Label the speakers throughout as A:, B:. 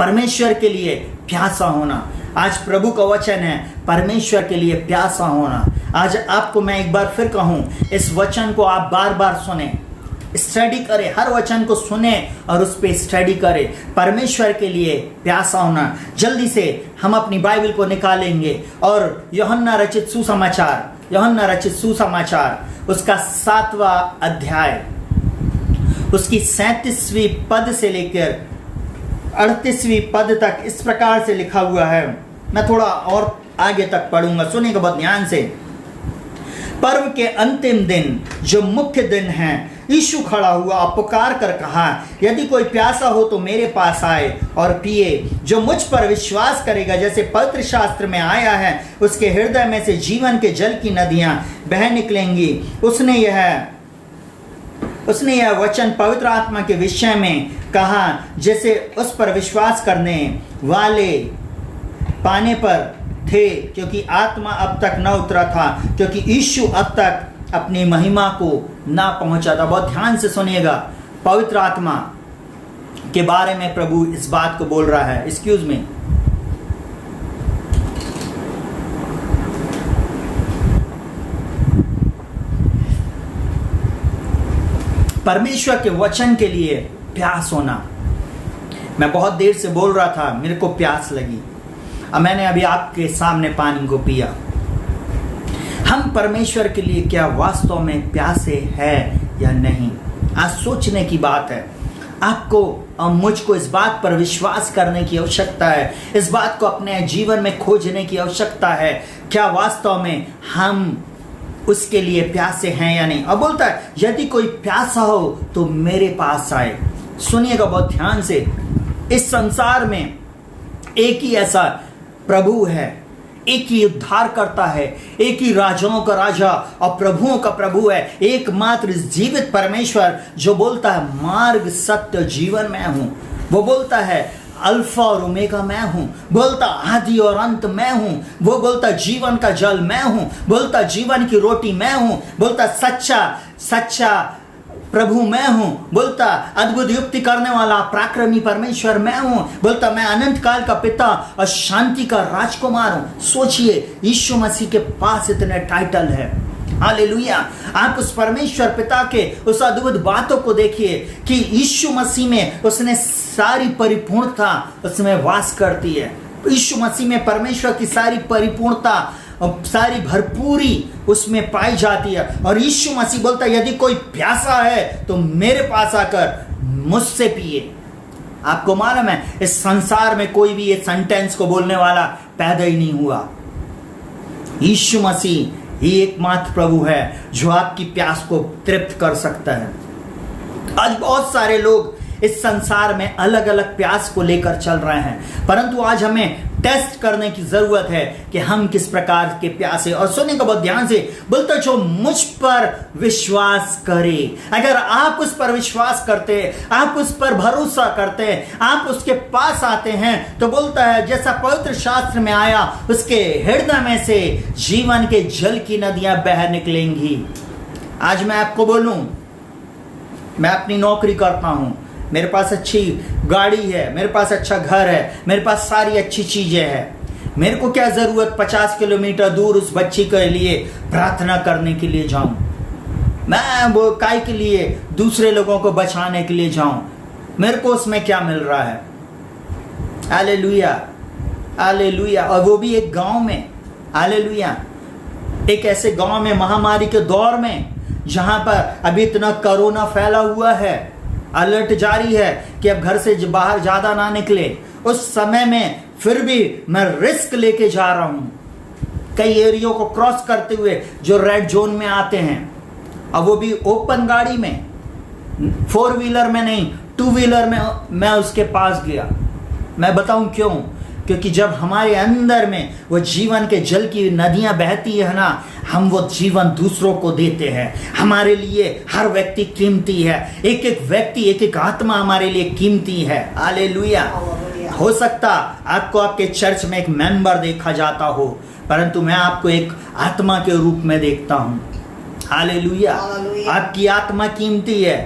A: परमेश्वर के लिए प्यासा होना। आज प्रभु का वचन है परमेश्वर के लिए प्यासा होना। आज आपको मैं एक बार फिर कहूं, इस वचन को आप बार बार सुने, स्टडी करें, हर वचन को सुने और उस पर स्टडी करें। परमेश्वर के लिए प्यासा होना। जल्दी से हम अपनी बाइबल को निकालेंगे और यूहन्ना रचित सुसमाचार उसका 7वां अध्याय, उसकी 37वीं पद से लेकर 38वीं पद तक इस प्रकार से लिखा हुआ है। मैं थोड़ा और आगे तक पढ़ूंगा, सुनिएगा बहुत ध्यान से। पर्व के अंतिम दिन जो मुख्य दिन है, यीशु खड़ा हुआ और पुकार कर कहा, यदि कोई प्यासा हो तो मेरे पास आए और पिए। जो मुझ पर विश्वास करेगा, जैसे पवित्र शास्त्र में आया है, उसके हृदय में से जीवन के जल की नदियां बह निकलेंगी। उसने यह वचन पवित्र आत्मा के विषय में कहा, जैसे उस पर विश्वास करने वाले पाने पर थे, क्योंकि आत्मा अब तक न उतरा था, क्योंकि यीशु अब तक अपनी महिमा को ना पहुंचा था। बहुत ध्यान से सुनिएगा, पवित्र आत्मा के बारे में प्रभु इस बात को बोल रहा है। एक्सक्यूज मी, परमेश्वर के वचन के लिए प्यास होना। मैं बहुत देर से बोल रहा था, मेरे को प्यास लगी, अब मैंने अभी आपके सामने पानी को पिया। हम परमेश्वर के लिए क्या वास्तव में प्यासे हैं या नहीं? आज सोचने की बात है। आपको और मुझको इस बात पर विश्वास करने की आवश्यकता है, इस बात को अपने जीवन में खोजने की आवश्यकता है, क्या वास्तव में हम उसके लिए प्यासे हैं या नहीं। अब बोलता है यदि कोई प्यासा हो तो मेरे पास आए। सुनिएगा बहुत ध्यान से, इस संसार में एक ही ऐसा प्रभु है, एक ही उद्धार करता है, एक ही राजाओं का राजा और प्रभुओं का प्रभु है, एकमात्र जीवित परमेश्वर जो बोलता है मार्ग सत्य जीवन मैं हूं। वो बोलता है अल्फा और ओमेगा मैं हूं, बोलता आदि और अंत मैं हूं, वो बोलता जीवन का जल मैं हूं, बोलता जीवन की रोटी मैं हूं, बोलता सच्चा प्रभु मैं हूं, बोलता अद्भुत युक्ति करने वाला पराक्रमी परमेश्वर मैं हूं, बोलता मैं अनंत काल का पिता और शांति का राजकुमार हूं। सोचिए, यीशु मसीह के पास इतने टाइटल है। हालेलुया। आप उस परमेश्वर पिता के उस अद्भुत बातों को देखिए कि यीशु मसीह में उसने सारी परिपूर्णता उसमें वास करती है। यीशु मसीह में परमेश्वर की सारी परिपूर्णता और सारी भरपूरी उसमें पाई जाती है। और यीशु मसीह बोलता है यदि कोई प्यासा है तो मेरे पास आकर मुझसे पिए। आपको मालूम है इस संसार में कोई भी ये सेंटेंस को बोलने वाला पैदा ही नहीं हुआ। यीशु मसीह ही एकमात्र प्रभु है जो आपकी प्यास को तृप्त कर सकता है। आज बहुत सारे लोग इस संसार में अलग अलग प्यास को लेकर चल रहे हैं, परंतु आज हमें टेस्ट करने की जरूरत है कि हम किस प्रकार के प्यासे। और सुनिए को बहुत ध्यान से, बोलता जो मुझ पर विश्वास करे। अगर आप उस पर विश्वास करते, आप उस पर भरोसा करते, आप उसके पास आते हैं, तो बोलता है जैसा पवित्र शास्त्र में आया, उसके हृदय में से जीवन के जल की नदियां बह निकलेंगी। आज मैं आपको बोलूं, मैं अपनी नौकरी करता हूं, मेरे पास अच्छी गाड़ी है, मेरे पास अच्छा घर है, मेरे पास सारी अच्छी चीजें हैं। मेरे को क्या जरूरत 50 किलोमीटर दूर उस बच्ची के लिए प्रार्थना करने के लिए जाऊं? मैं वो काय के लिए दूसरे लोगों को बचाने के लिए जाऊं? मेरे को उसमें क्या मिल रहा है? Hallelujah, hallelujah. और वो भी एक गांव में, हालेलुया, एक ऐसे गांव में महामारी के दौर में जहां पर अभी इतना कोरोना फैला हुआ है, अलर्ट जारी है कि अब घर से बाहर ज्यादा ना निकले। उस समय में फिर भी मैं रिस्क लेके जा रहा हूं कई एरियो को क्रॉस करते हुए जो रेड जोन में आते हैं, अब वो भी ओपन गाड़ी में, 4 व्हीलर में नहीं, 2 व्हीलर में मैं उसके पास गया। मैं बताऊं क्यों? क्योंकि जब हमारे अंदर में वो जीवन के जल की नदियां बहती है ना, हम वो जीवन दूसरों को देते हैं। हमारे लिए हर व्यक्ति कीमती है, एक एक व्यक्ति, एक एक आत्मा हमारे लिए कीमती है। हालेलुया। हो सकता आपको आपके चर्च में एक मेंबर देखा जाता हो, परंतु मैं आपको एक आत्मा के रूप में देखता हूं। हालेलुया। आपकी आत्मा कीमती है,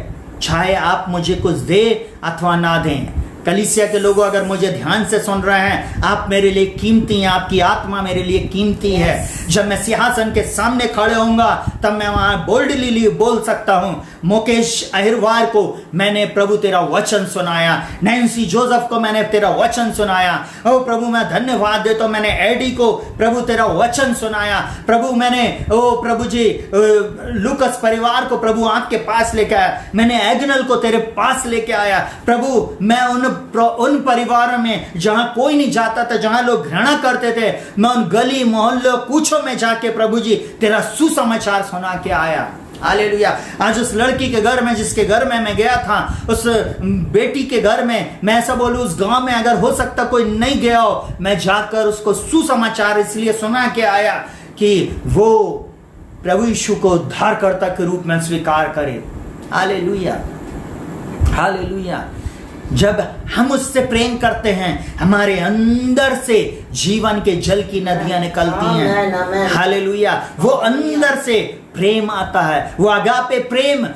A: चाहे आप मुझे कुछ दे अथवा ना दें। कलीसिया के लोगों, अगर मुझे ध्यान से सुन रहे हैं, आप मेरे लिए कीमती हैं, आपकी आत्मा मेरे लिए कीमती है। जब मैं सिंहासन के सामने खड़े होऊंगा तब मैं वहां बोल्डली बोल सकता हूं, मुकेश अहिरवार को मैंने प्रभु तेरा वचन सुनाया, नैन्सी जोसेफ को मैंने तेरा वचन सुनाया। ओ प्रभु मैं धन्यवाद देता हूं, मैंने एडी को प्रभु तेरा वचन सुनाया। प्रभु मैंने ओ प्रभु जी लुकस परिवार को प्रभु आपके पास लेके आया, मैंने एग्नल को तेरे पास लेके आया। प्रभु मैं उन परिवारों में जहां कोई नहीं जाता था, जहां लोग घृणा करते थे, मैं उन गली मोहल्लों कूचों में जाके प्रभु जी तेरा सुसमाचार सुना के आया। हालेलुया। आज उस लड़की के घर में, जिसके घर में मैं गया था, उस बेटी के घर में, मैं ऐसा बोलूं उस गांव में अगर हो सकता कोई नहीं गया हो, मैं जाकर उसको सुसमाचार इसलिए सुना के आया कि वो प्रभु यीशु को उद्धारकर्ता के रूप में स्वीकार करे। Hallelujah, hallelujah. जब हम उससे प्रेम करते हैं, हमारे अंदर से जीवन के जल की नदियां निकलती हैं। हालेलुया। वो अंदर से प्रेम आता है, वो अगापे प्रेम,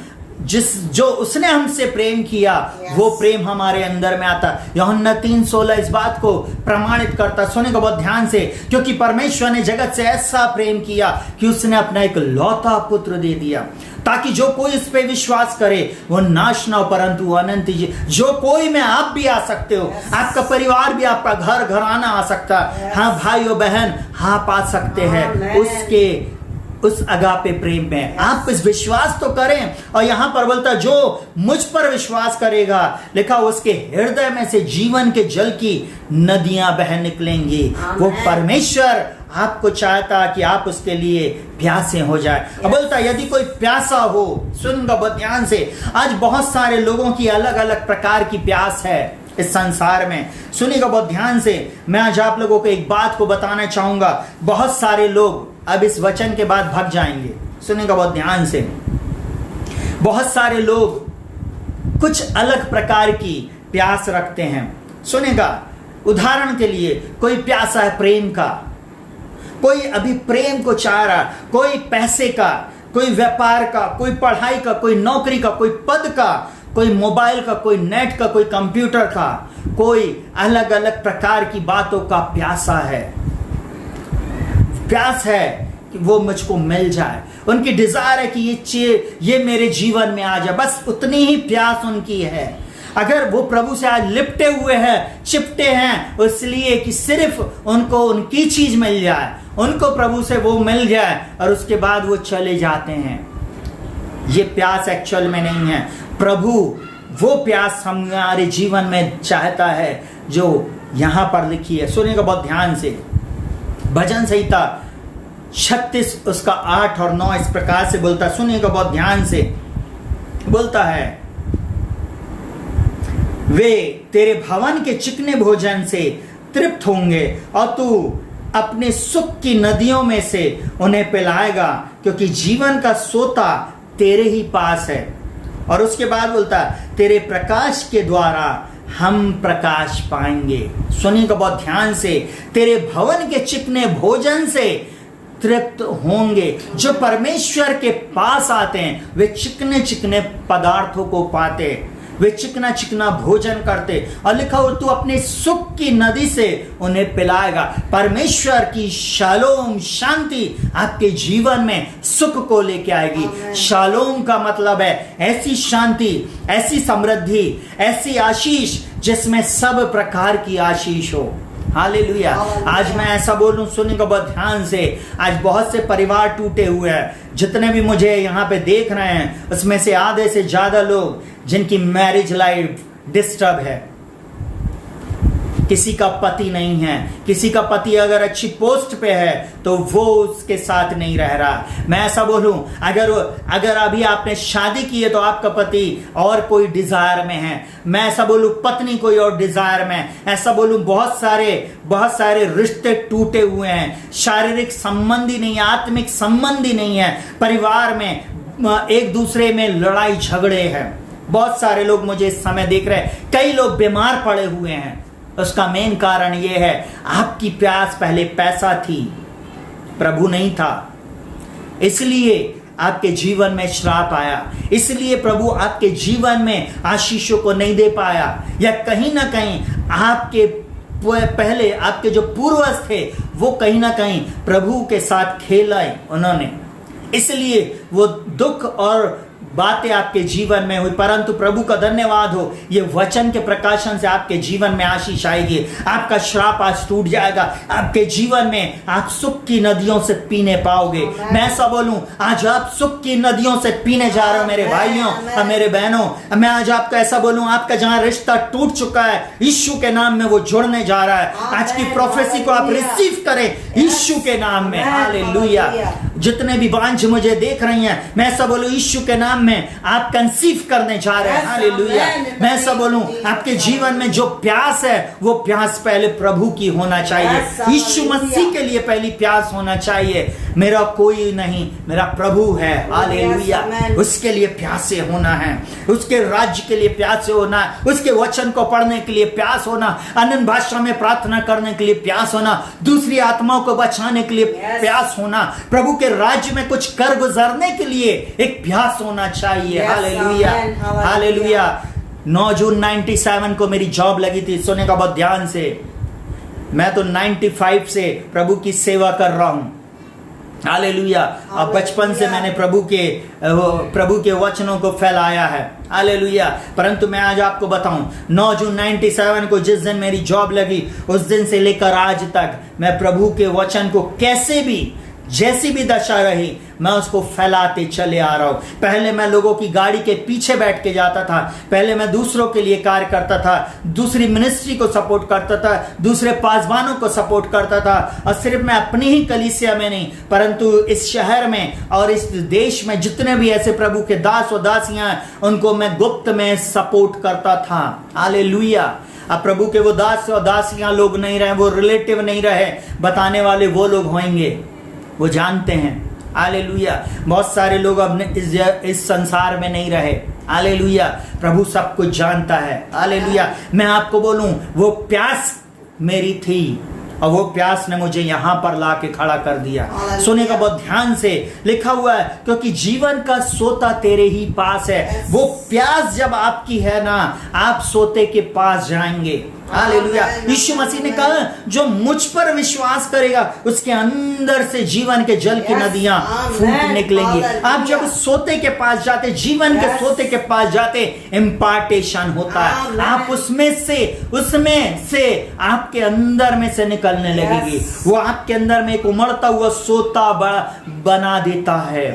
A: जो उसने हमसे प्रेम किया, वो प्रेम हमारे अंदर में आता। यूहन्ना 3:16 इस बात को प्रमाणित करता। सुनेगा बहुत ध्यान से, क्योंकि परमेश्वर ने जगत से ऐसा प्रेम किया कि उसने अपना एक लौता पुत्र दे दिया, ताकि जो कोई इस पे विश्वास करे वो नाश ना हो परंतु अनंत जीवन। जो कोई में आप भी आ सकते हो, आपका परिवार भी, आपका घर घराना आ सकता है। हाँ भाइयों बहन, हाँ पा सकते हैं उसके उस अगापे प्रेम में। आप इस विश्वास तो करें। और यहां पर बोलता जो मुझ पर विश्वास करेगा, लिखा उसके हृदय में से जीवन के जल की नदियां बह निकलेंगी। वो परमेश्वर आपको चाहता कि आप उसके लिए प्यासे हो जाए। अब बोलता यदि कोई प्यासा हो, सुनगा बहुत ध्यान से, आज बहुत सारे लोगों की अलग अलग प्रकार की प्यास है इस संसार में। सुनिएगा बहुत ध्यान से, मैं आज आप लोगों को एक बात को बताना चाहूंगा। बहुत सारे लोग अब इस वचन के बाद भाग जाएंगे। सुनिएगा बहुत ध्यान से, बहुत सारे लोग कुछ अलग प्रकार की प्यास रखते हैं। सुनेगा, उदाहरण के लिए कोई प्यासा है प्रेम का, कोई अभी प्रेम को चाह रहा, कोई पैसे का, कोई व्यापार का, कोई पढ़ाई का, कोई नौकरी का, कोई पद का, कोई मोबाइल का, कोई नेट का, कोई कंप्यूटर का, कोई अलग अलग प्रकार की बातों का प्यासा है। प्यास है कि वो मुझको मिल जाए, उनकी डिजायर है कि ये मेरे जीवन में आ जाए, बस उतनी ही प्यास उनकी है। अगर वो प्रभु से आज लिपटे हुए हैं, चिपटे हैं, इसलिए कि सिर्फ उनको उनकी चीज मिल जाए, उनको प्रभु से वो मिल जाए और उसके बाद वो चले जाते हैं। ये प्यास एक्चुअल में नहीं है। प्रभु वो प्यास हमारे जीवन में चाहता है जो यहां पर लिखी है। सुनिएगा बहुत ध्यान से, भजन संहिता 36 उसका 8 और 9 इस प्रकार से बोलता है। सुनिएगा बहुत ध्यान से, बोलता है वे तेरे भवन के चिकने भोजन से तृप्त होंगे और तू अपने सुख की नदियों में से उन्हें पिलाएगा, क्योंकि जीवन का सोता तेरे ही पास है। और उसके बाद बोलता है तेरे प्रकाश के द्वारा हम प्रकाश पाएंगे। सुनिएगा बहुत ध्यान से, तेरे भवन के चिकने भोजन से तृप्त होंगे। जो परमेश्वर के पास आते हैं वे चिकने चिकने पदार्थों को पाते, वे चिकना चिकना भोजन करते। और लिखा हो तू अपने सुख की नदी से उन्हें पिलाएगा। परमेश्वर की शालोम शांति आपके जीवन में सुख को लेके आएगी। शालोम का मतलब है ऐसी शांति, ऐसी समृद्धि, ऐसी आशीष जिसमें सब प्रकार की आशीष हो। हालेलुया। आज मैं ऐसा बोलूं, सुनिएगा बहुत ध्यान से, आज बहुत से परिवार टूटे हुए हैं। जितने भी मुझे यहाँ पे देख रहे हैं उसमें से आधे से ज्यादा लोग जिनकी मैरिज लाइफ डिस्टर्ब है। किसी का पति नहीं है, किसी का पति अगर अच्छी पोस्ट पे है तो वो उसके साथ नहीं रह रहा। मैं ऐसा बोलूं, अगर अभी आपने शादी की है तो आपका पति और कोई डिजायर में है। मैं ऐसा बोलूं, पत्नी कोई और डिजायर में। ऐसा बोलूं, बहुत सारे रिश्ते टूटे हुए हैं। शारीरिक संबंधी नहीं, आत्मिक संबंधी नहीं है। परिवार में एक दूसरे में लड़ाई झगड़े हैं। बहुत सारे लोग मुझे इस समय देख रहे हैं, कई लोग बीमार पड़े हुए हैं। उसका मेन कारण यह है आपकी प्यास पहले पैसा थी, प्रभु नहीं था। इसलिए आपके जीवन में श्राप आया, इसलिए प्रभु आपके जीवन में आशीषों को नहीं दे पाया, या कहीं ना कहीं आपके पहले आपके जो पूर्वज थे वो कहीं ना कहीं प्रभु के साथ खेला उन्होंने, इसलिए वो दुख और बातें आपके जीवन में हुई। परंतु प्रभु का धन्यवाद हो, ये वचन के प्रकाशन से आपके जीवन में आशीष आएगी, आपका श्राप आज टूट जाएगा, आपके जीवन में आप सुख की नदियों से पीने पाओगे। मैं ऐसा बोलूं, आज आप सुख की नदियों से पीने जा रहे हो मेरे भाइयों और मेरे बहनों। मैं आज आपको ऐसा बोलूं, आपका जहां रिश्ता टूट चुका है, यीशु के नाम में वो जुड़ने जा रहा है। आज की प्रोफेसी को आप रिसीव करें यीशु के नाम में। हालेलुया। जितने भी बांझ मुझे देख रही हैं, मैं ऐसा बोलूं, यीशु के नाम में आप कंसीव करने जा रहे हैं। हालेलुया। मैं ऐसा बोलूं, आपके जीवन में जो प्यास है वो प्यास पहले प्रभु की होना चाहिए, यीशु मसीह के लिए पहली प्यास होना चाहिए। मेरा कोई नहीं, मेरा प्रभु है। हालेलुया। उसके लिए प्यासे होना है, उसके राज्य के लिए प्यासे होना है, उसके वचन को पढ़ने के लिए प्यास होना, अनन्य भाषा में प्रार्थना करने के लिए प्यास होना, दूसरी आत्माओं को बचाने के लिए प्यास होना, प्रभु के राज्य में कुछ कर गुजरने के लिए एक प्यास होना चाहिए। हालेलुया। हालेलुया। 9 जून 97 को मेरी जॉब लगी थी। सुने का बहुत ध्यान से, मैं तो 95 से प्रभु की सेवा कर रहा हूं। हालेलुया। अब बचपन से मैंने प्रभु के वचनों को फैलाया है। हालेलुया। परंतु मैं आज आपको बताऊं, 9 जून 97 को जिस दिन मेरी जॉब लगी, उस दिन से लेकर आज तक मैं प्रभु के वचन को कैसे भी, जैसी भी दशा रही, मैं उसको फैलाते चले आ रहा हूं। पहले मैं लोगों की गाड़ी के पीछे बैठ के जाता था, पहले मैं दूसरों के लिए कार्य करता था, दूसरी मिनिस्ट्री को सपोर्ट करता था, दूसरे पासवानों को सपोर्ट करता था, और सिर्फ मैं अपनी ही कलीसिया में नहीं, परंतु इस शहर में और इस देश में जितने भी ऐसे प्रभु के दास और दासियां हैं, उनको मैं गुप्त में सपोर्ट करता था। हालेलुया। अब प्रभु के वो दास और दासियां लोग नहीं रहे, वो रिलेटिव नहीं रहे, बताने वाले वो लोग होंगे, वो जानते हैं। हालेलुया। बहुत सारे लोग अब इस संसार में नहीं रहे। हालेलुया। प्रभु सब कुछ जानता है। हालेलुया। मैं आपको बोलूं, वो प्यास मेरी थी और वो प्यास ने मुझे यहां पर ला के खड़ा कर दिया। सुने का बहुत ध्यान से, लिखा हुआ है, क्योंकि जीवन का सोता तेरे ही पास है। वो प्यास जब आपकी है ना, आप सोते के पास जाएंगे। हालेलुया। यीशु मसीह ने कहा, जो मुझ पर विश्वास करेगा उसके अंदर से जीवन के जल की नदियां फूट निकलेंगी। आप जब सोते के पास जाते, जीवन के सोते के पास जाते, इम्पार्टेशन होता है। आप उसमें से आपके अंदर में से निकलने लगेगी। वो आपके अंदर में एक उमड़ता हुआ सोता बना देता है।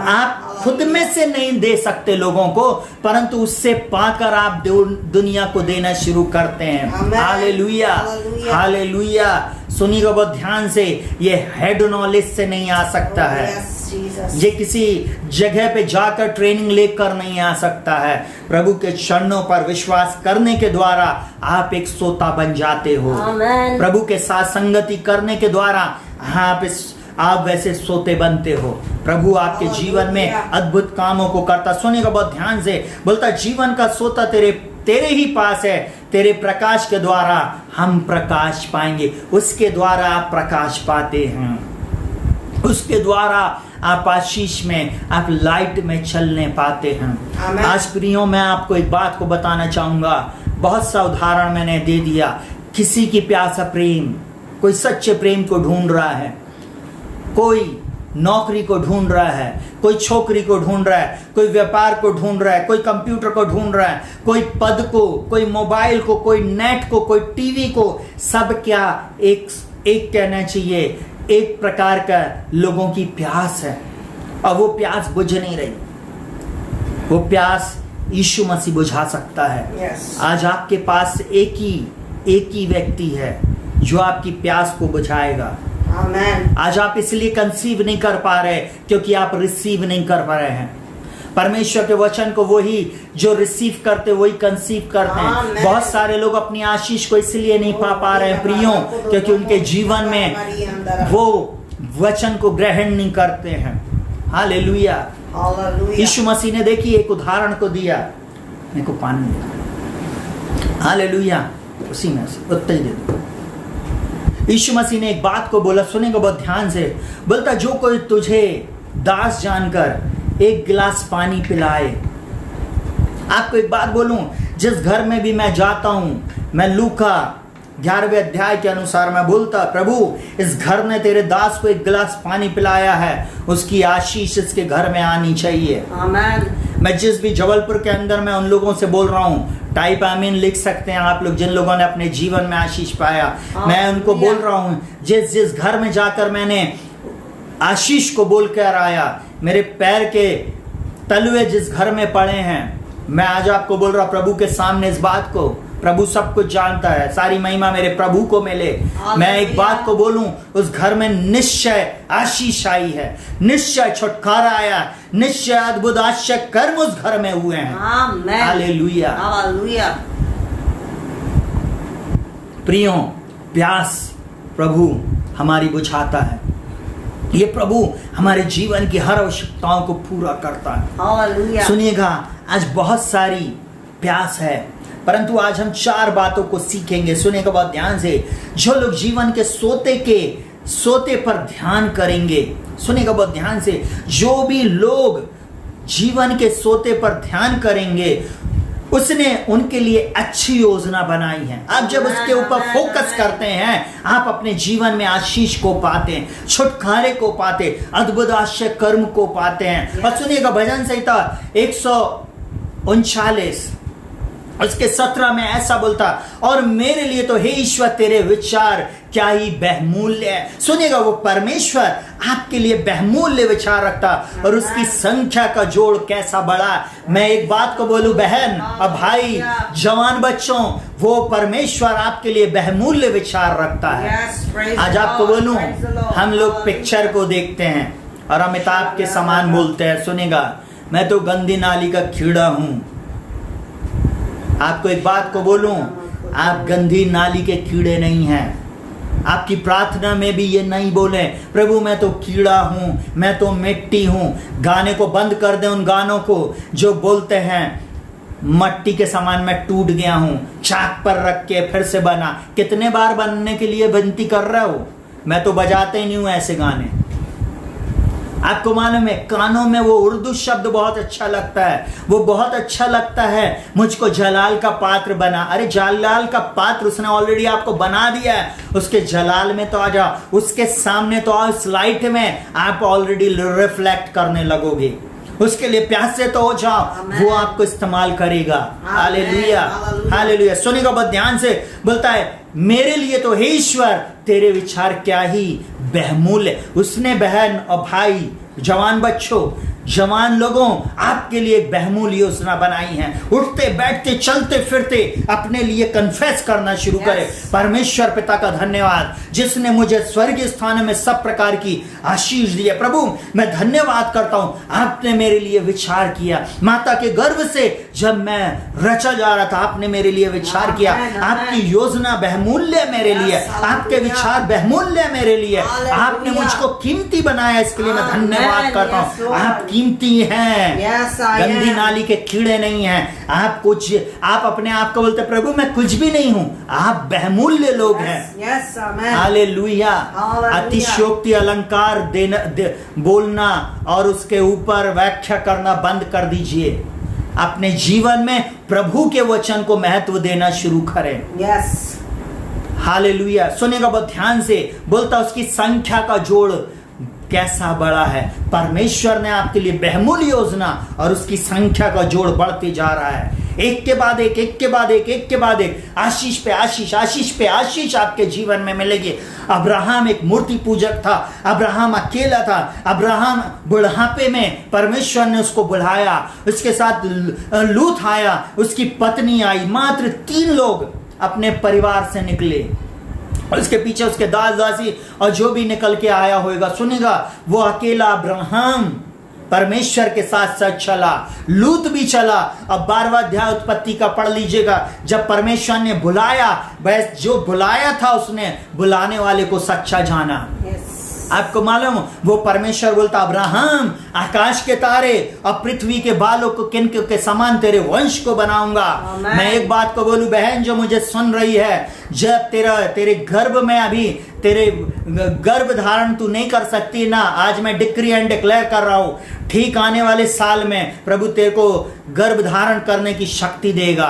A: आप खुद में से नहीं दे सकते लोगों को, परंतु उससे पाकर आप दुनिया को देना शुरू करते हैं। हालेलुया। हालेलुया। सुनिएगा बहुत ध्यान से, ये हेड नॉलेज से नहीं आ सकता है, ये किसी जगह पे जाकर ट्रेनिंग लेकर नहीं आ सकता है। प्रभु के चरणों पर विश्वास करने के द्वारा आप एक सोता बन जाते हो। प्रभु के साथ संगति करने के द्वारा आप वैसे सोते बनते हो। प्रभु आपके जीवन में अद्भुत कामों को करता। सुनिएगा बहुत ध्यान से, बोलता जीवन का सोता तेरे ही पास है, तेरे प्रकाश के द्वारा हम प्रकाश पाएंगे। उसके द्वारा आप प्रकाश पाते हैं, उसके द्वारा आप आशीष में, आप लाइट में चलने पाते हैं। आज प्रियो, मैं आपको एक बात को बताना चाहूंगा। बहुत सा उदाहरण मैंने दे दिया। किसी की प्यासा प्रेम, कोई सच्चे प्रेम को ढूंढ रहा है, कोई नौकरी को ढूंढ रहा है, कोई छोकरी को ढूंढ रहा है, कोई व्यापार को ढूंढ रहा है, कोई कंप्यूटर को ढूंढ रहा है, कोई पद को, कोई मोबाइल को, कोई नेट को, कोई टीवी को। सब क्या एक कहना चाहिए, एक प्रकार का लोगों की प्यास है, और वो प्यास बुझ नहीं रही। वो प्यास यीशु मसीह बुझा सकता है। आज आपके पास एक ही व्यक्ति है जो आपकी प्यास को बुझाएगा। आज आप इसलिए कंसीव नहीं कर पा रहे क्योंकि आप रिसीव नहीं कर पा रहे हैं। परमेश्वर के वचन को वही जो रिसीव करते वही कंसीव करते हैं। बहुत सारे लोग अपनी आशीष को इसलिए नहीं पा रहे हैं प्रियो, क्योंकि उनके जीवन में वो वचन को ग्रहण नहीं करते हैं। हालेलुया। यीशु मसीह ने देखिए एक उदाहरण को दिया, मेरे को पानी दे। हालेलुया। उसी में से उत्तर दे दो। यीशु मसीह ने एक बात को बोला, सुनेगा बहुत ध्यान से, बोलता जो कोई तुझे दास जानकर एक गिलास पानी पिलाए। आपको एक बात बोलूं, जिस घर में भी मैं जाता हूं, मैं लूका 11वें अध्याय के अनुसार मैं बोलता, प्रभु इस घर ने तेरे दास को एक गिलास पानी पिलाया है, उसकी आशीष इसके घर में आनी चाहिए।
B: आमीन।
A: मैं जिस भी जबलपुर के अंदर मैं उन लोगों से बोल रहा हूँ, टाइप आमीन लिख सकते हैं आप लोग, जिन लोगों ने अपने जीवन में आशीष पाया। मैं उनको बोल रहा हूँ, जिस जिस घर में जाकर मैंने आशीष को बोल कर आया, मेरे पैर के तलवे जिस घर में पड़े हैं, मैं आज आपको बोल रहा हूं प्रभु के सामने इस बात को, प्रभु सब कुछ जानता है, सारी महिमा मेरे प्रभु को मिले। मैं एक बात को बोलूं, उस घर में निश्चय आशीष आई है, निश्चय छुटकारा आया, निश्चय अद्भुत आश्चर्य कर्म उस घर में हुए हैं।
B: आमीन।
A: हालेलुया।
B: हालेलुया।
A: प्रियो, प्यास प्रभु हमारी बुझाता है। ये प्रभु हमारे जीवन की हर आवश्यकताओं को पूरा करता है।
B: हालेलुया।
A: सुनिएगा, आज बहुत सारी प्यास है, परंतु आज हम 4 बातों को सीखेंगे। सुनिएगा बहुत ध्यान से। जो लोग जीवन के सोते पर ध्यान करेंगे, सुनिएगा बहुत ध्यान से, जो भी लोग जीवन के सोते पर ध्यान करेंगे, उसने उनके लिए अच्छी योजना बनाई है। आप जब उसके ऊपर फोकस करते हैं, आप अपने जीवन में आशीष को पाते हैं, छुटकारे को पाते, अद्भुत आश्चर्य कर्म को पाते हैं। और सुनिएगा, भजन संहिता 139 उसके 17 में ऐसा बोलता, और मेरे लिए तो हे ईश्वर तेरे विचार क्या ही बहुमूल्य है। सुनिएगा, वो परमेश्वर आपके लिए बहुमूल्य विचार रखता, और उसकी संख्या का जोड़ कैसा बड़ा। मैं एक बात को बोलूं बहन और भाई, जवान बच्चों, वो परमेश्वर आपके लिए बहुमूल्य विचार रखता है। आज आपको बोलूं, हम लोग पिक्चर को देखते हैं और अमिताभ के समान बोलते हैं। सुनिएगा, मैं तो गंदी नाली का कीड़ा हूं। आपको एक बात को बोलूं, आप गंदी नाली के कीड़े नहीं हैं। आपकी प्रार्थना में भी ये नहीं बोले, प्रभु मैं तो कीड़ा हूं, मैं तो मिट्टी हूं। गाने को बंद कर दे, उन गानों को जो बोलते हैं मट्टी के समान मैं टूट गया हूं, चाक पर रख के फिर से बना। कितने बार बनने के लिए विनती कर रहे हो? मैं तो बजाते ही नहीं हूं ऐसे गाने। आपको मालूम है, कानों में वो उर्दू शब्द बहुत अच्छा लगता है, वो बहुत अच्छा लगता है, मुझको जलाल का पात्र बना। अरे जलाल का पात्र उसने ऑलरेडी आपको बना दिया है, उसके जलाल में तो आ जाओ, उसके सामने तो आओ, इस लाइट में आप ऑलरेडी रिफ्लेक्ट करने लगोगे। उसके लिए प्यासे तो हो जाओ, वो आपको इस्तेमाल करेगा। Hallelujah, hallelujah. सुनिएगा बहुत ध्यान से, बोलता है मेरे लिए तो हे ईश्वर तेरे विचार क्या ही बहुमूल्य। उसने बहन और भाई, जवान बच्चों, जवान लोगों, आपके लिए एक बहुमूल्य योजना बनाई है। उठते बैठते चलते फिरते अपने लिए कन्फेस करना शुरू करें, परमेश्वर पिता का धन्यवाद जिसने मुझे स्वर्गीय स्थान में सब प्रकार की आशीष दी है। प्रभु मैं धन्यवाद करता हूं, आपने मेरे लिए विचार किया। माता के गर्भ से जब मैं रचा जा रहा था, आपने मेरे लिए विचार किया। आपकी योजना बहुमूल्य मेरे लिए, आपके विचार बहुमूल्य मेरे लिए। आपने मुझको कीमती बनाया, इसके लिए मैं धन्यवाद करता हूं। आप कीमती हैं, गंदी नाली के कीड़े नहीं हैं। आप अपने आप को बोलते प्रभु मैं कुछ भी नहीं हूं, आप बहुमूल्य लोग हैं। हालेलुया। अतिशयोक्ति अलंकार बोलना और उसके ऊपर व्याख्या करना बंद कर दीजिए। अपने जीवन में प्रभु के वचन को महत्व देना शुरू करें। हालेलुया। सुनेगा बहुत ध्यान से, बोलता उसकी संख्या का जोड़ कैसा बड़ा है। परमेश्वर ने आपके लिए बहुमूल्य योजना और उसकी संख्या का जोड़ बढ़ते जा रहा है। एक के बाद एक, एक के बाद एक, एक के बाद एक, आशीष पे आशीष, आशीष पे आशीष आपके जीवन में मिलेगी। अब्राहम एक मूर्ति पूजक था, अब्राहम अकेला था, अब्राहम बुढ़ापे में परमेश्वर ने उसको बुलाया, उसके साथ लूत आया, उसकी पत्नी आई, मात्र 3 लोग अपने परिवार से निकले और उसके पीछे उसके दास दासी और जो भी निकल के आया होगा। सुनेगा, वो अकेला अब्राहम परमेश्वर के साथ साथ चला, लूत भी चला। अब 12वां अध्याय उत्पत्ति का पढ़ लीजिएगा। जब परमेश्वर ने बुलाया, बस जो बुलाया था उसने बुलाने वाले को सच्चा जाना। आपको मालूम, वो परमेश्वर बोलता अब्राहम आकाश के तारे और पृथ्वी के बालों को किनके के समान तेरे वंश को बनाऊंगा। मैं एक बात को बोलूं बहन जो मुझे सुन रही है, जब तेरे गर्भ में अभी तेरे गर्भ धारण तू नहीं कर सकती ना, आज मैं डिक्री एंड डिक्लेयर कर रहा हूं, ठीक आने वाले साल में प्रभु तेरे को गर्भ धारण करने की शक्ति देगा।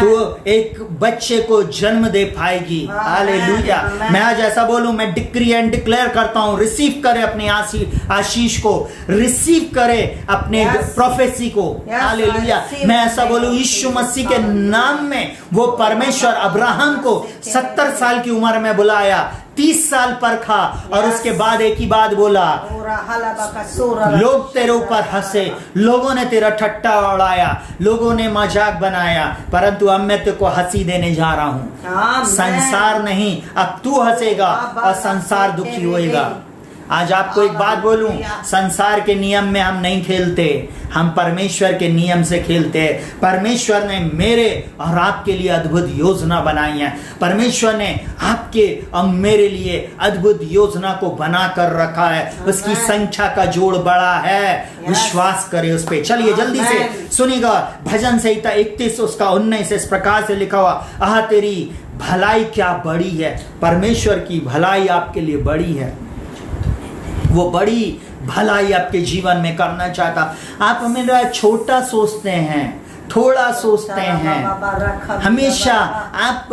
A: तू एक बच्चे को जन्म दे पाएगी। हालेलुया। मैं आज ऐसा बोलूं, मैं डिक्री एंड डिक्लेयर करता हूं, रिसीव करे अपनी आशीष को, रिसीव करे अपने प्रोफेसी को। हालेलुया। मैं ऐसा बोलूं, यीशु मसीह के नाम में वो परमेश्वर अब्राहम को 70 साल की उम्र में बुलाया, 30 साल परखा और उसके बाद एक ही बात बोला, लोग तेरे ऊपर हंसे, लोगों ने तेरा ठट्टा उड़ाया, लोगों ने मजाक बनाया, परंतु अब मैं तेरे को हंसी देने जा रहा हूं। संसार नहीं, अब तू हंसेगा और संसार दुखी होएगा। आज आपको एक बात बोलूं, संसार के नियम में हम नहीं खेलते, हम परमेश्वर के नियम से खेलते हैं। परमेश्वर ने मेरे और आपके लिए अद्भुत योजना बनाई है। परमेश्वर ने आपके और मेरे लिए अद्भुत योजना को बना कर रखा है। उसकी संख्या का जोड़ बड़ा है। विश्वास करें उस पे। चलिए जल्दी से सुनिएगा, भजन संहिता 31 उसका 19 इस प्रकार से लिखा हुआ, आह तेरी भलाई क्या बड़ी है। परमेश्वर की भलाई आपके लिए बड़ी है, वो बड़ी भलाई आपके जीवन में करना चाहता। आप मेरा छोटा सोचते हैं, थोड़ा सोचते हैं, हमेशा आप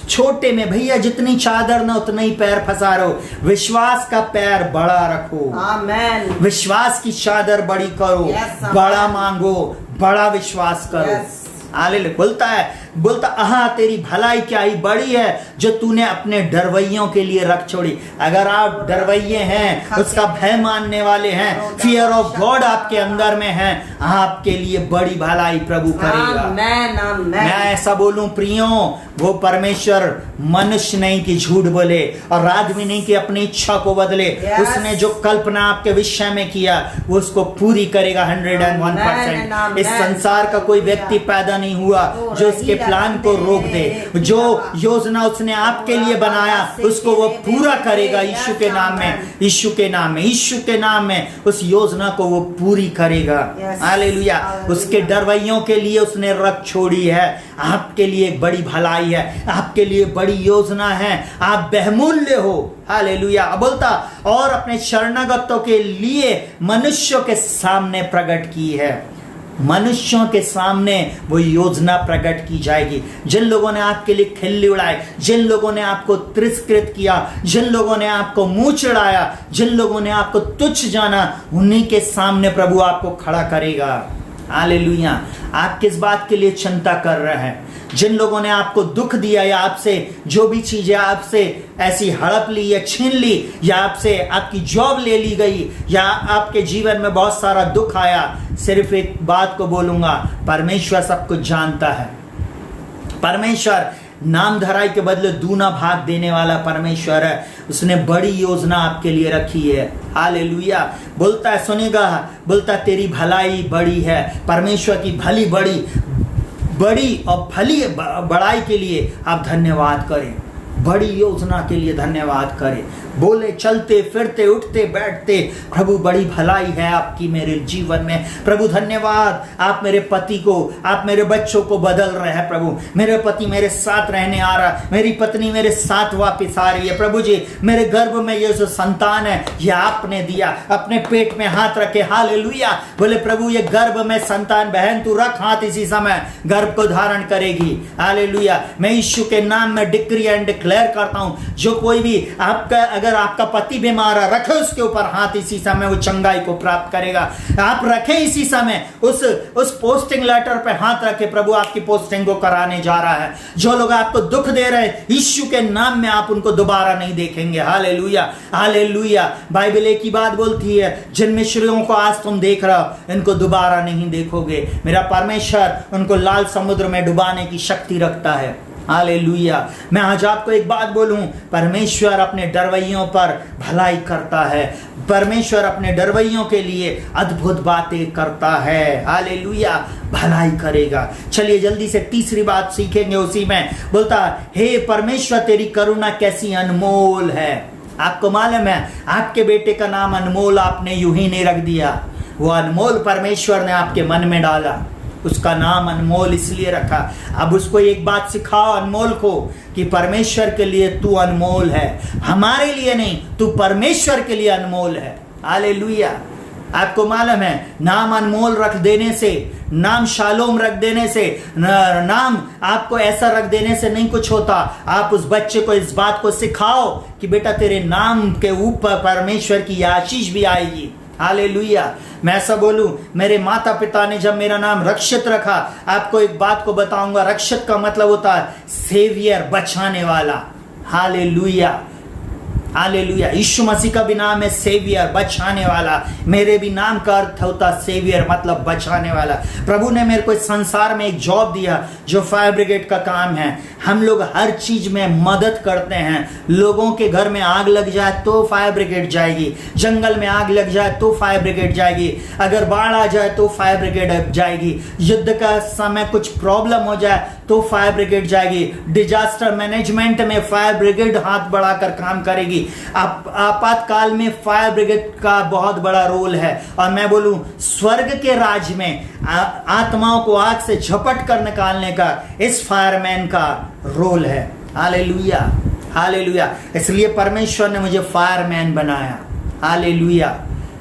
A: छोटे में, भैया जितनी चादर ना उतना ही पैर फंसा रहो। विश्वास का पैर बड़ा रखो, आमेन। विश्वास की चादर बड़ी करो, बड़ा मांगो, बड़ा विश्वास करो। हालेलुया। बोलता आहा तेरी भलाई क्या ही बड़ी है जो तूने अपने डरवैयों के लिए रख छोड़ी। अगर आप डरवैये हैं, उसका भय मानने वाले हैं, फियर ऑफ गॉड आपके अंदर में है, आपके लिए बड़ी भलाई प्रभु करेगा। मैं ऐसा बोलूं प्रियो, वो परमेश्वर मनुष्य नहीं कि झूठ बोले और आदमी नहीं कि अपनी इच्छा को बदले। उसने जो कल्पना आपके विषय में किया वो उसको पूरी करेगा 101%। इस संसार का कोई व्यक्ति पैदा नहीं हुआ जो इसके प्लान को रोक दे। जो योजना उसने आपके लिए बनाया उसको वो पूरा करेगा। यीशु के नाम में, यीशु के नाम में, यीशु के नाम में उस योजना को वो पूरी करेगा। हालेलुया। उसके डरवैयों के लिए उसने रख छोड़ी है। आपके लिए एक बड़ी भलाई है, आपके लिए बड़ी योजना है, आप बहुमूल्य हो। हालेलुया। बोलता और अपने शरणागतों के लिए मनुष्यों के सामने प्रकट की है। मनुष्यों के सामने वो योजना प्रकट की जाएगी। जिन लोगों ने आपके लिए खिल्ली उड़ाए, जिन लोगों ने आपको तिरस्कृत किया, जिन लोगों ने आपको मुंह चिढ़ाया, जिन लोगों ने आपको तुच्छ जाना, उन्हीं के सामने प्रभु आपको खड़ा करेगा। हालेलुया। आप किस बात के लिए चिंता कर रहे हैं? जिन लोगों ने आपको दुख दिया या आपसे जो भी चीजें आपसे ऐसी हड़प ली या छीन ली, या आपसे आपकी जॉब ले ली गई, या आपके जीवन में बहुत सारा दुख आया, सिर्फ एक बात को बोलूंगा, परमेश्वर सब कुछ जानता है। परमेश्वर नाम धराई के बदले दूना भाग देने वाला परमेश्वर है। उसने बड़ी योजना आपके लिए रखी है। हालेलुया। बोलता है, सुनेगा, बोलता तेरी भलाई बड़ी है। परमेश्वर की भली बड़ी और भली बड़ाई के लिए आप धन्यवाद करें, बड़ी योजना के लिए धन्यवाद करें। बोले चलते फिरते उठते बैठते, प्रभु बड़ी भलाई है आपकी मेरे जीवन में। प्रभु धन्यवाद, आप मेरे पति को, आप मेरे बच्चों को बदल रहे हैं। प्रभु मेरे पति मेरे साथ रहने आ रहा, मेरी पत्नी मेरे साथ वापस आ रही है। प्रभु जी मेरे गर्भ में ये जो संतान है ये आपने दिया। अपने पेट में हाथ रखे। हालेलुया। बोले प्रभु ये गर्भ में संतान, बहन तू रख हाथ, इसी समय गर्भ को धारण करेगी। हालेलुया। मैं यीशु के नाम में डिक्री एंड डिक्लेयर करता हूं, जो कोई भी आपका, अगर आपका पति बीमार है, रखे उसके ऊपर हाथ, इसी समय वो चंगाई को प्राप्त करेगा। आप रखें इसी समय उस पोस्टिंग लेटर पे हाथ रखे, प्रभु आपकी पोस्टिंग को कराने जा रहा है। जो लोग आपको दुख दे रहे हैं, यीशु के नाम में आप उनको दोबारा नहीं देखेंगे। हालेलुया। हालेलुया। बाइबल एक ही बात बोलती है, जिन मिस्रियों को आज तुम देख रहे हो इनको दोबारा नहीं देखोगे। मेरा परमेश्वर उनको लाल समुद्र में डुबाने की शक्ति रखता है। हालेलुया। मैं आज आपको एक बात बोलूं, परमेश्वर अपने डरवैयों पर भलाई करता है। परमेश्वर अपने डरवैयों के लिए अद्भुत बातें करता है। हालेलुया। भलाई करेगा। चलिए जल्दी से तीसरी बात सीखेंगे उसी में। बोलता हे परमेश्वर तेरी करुणा कैसी अनमोल है। आपको मालूम है आपके बेटे का नाम अनमोल आपने यूं ही नहीं रख दिया। वो अनमोल परमेश्वर ने आपके मन में डाला, उसका नाम अनमोल इसलिए रखा। अब उसको एक बात सिखाओ अनमोल को कि परमेश्वर के लिए तू अनमोल है, हमारे लिए नहीं, तू परमेश्वर के लिए अनमोल है। हालेलुया। आपको मालूम है नाम अनमोल रख देने से, नाम शालोम रख देने से, नाम आपको ऐसा रख देने से नहीं कुछ होता। आप उस बच्चे को इस बात को सिखाओ कि बेटा तेरे नाम के ऊपर परमेश्वर की आशीष भी आएगी। हालेलुया। मैं ऐसा बोलूं, मेरे माता पिता ने जब मेरा नाम रक्षित रखा, आपको एक बात को बताऊंगा, रक्षित का मतलब होता है सेवियर, बचाने वाला। Hallelujah, hallelujah. यीशु मसीह का भी नाम है सेवियर, बचाने वाला। मेरे भी नाम का अर्थ होता सेवियर, मतलब बचाने वाला। प्रभु ने मेरे को इस संसार में एक जॉब दिया जो फायर ब्रिगेड का काम है। हम लोग हर चीज में मदद करते हैं। लोगों के घर में आग लग जाए तो फायर ब्रिगेड जाएगी, जंगल में आग लग जाए तो फायर ब्रिगेड जाएगी, अगर बाढ़ आ जाए तो फायर ब्रिगेड जाएगी, युद्ध का समय कुछ प्रॉब्लम हो जाए तो फायर ब्रिगेड जाएगी, डिजास्टर मैनेजमेंट में फायर ब्रिगेड हाथ बढ़ाकर काम करेगी। आपातकाल में फायर ब्रिगेड का बहुत बड़ा रोल है। और मैं बोलूं स्वर्ग के राज्य में आत्माओं को आग से झपट कर निकालने का इस फायरमैन का रोल है। Hallelujah, hallelujah. इसलिए परमेश्वर ने मुझे फायरमैन बनाया। Hallelujah,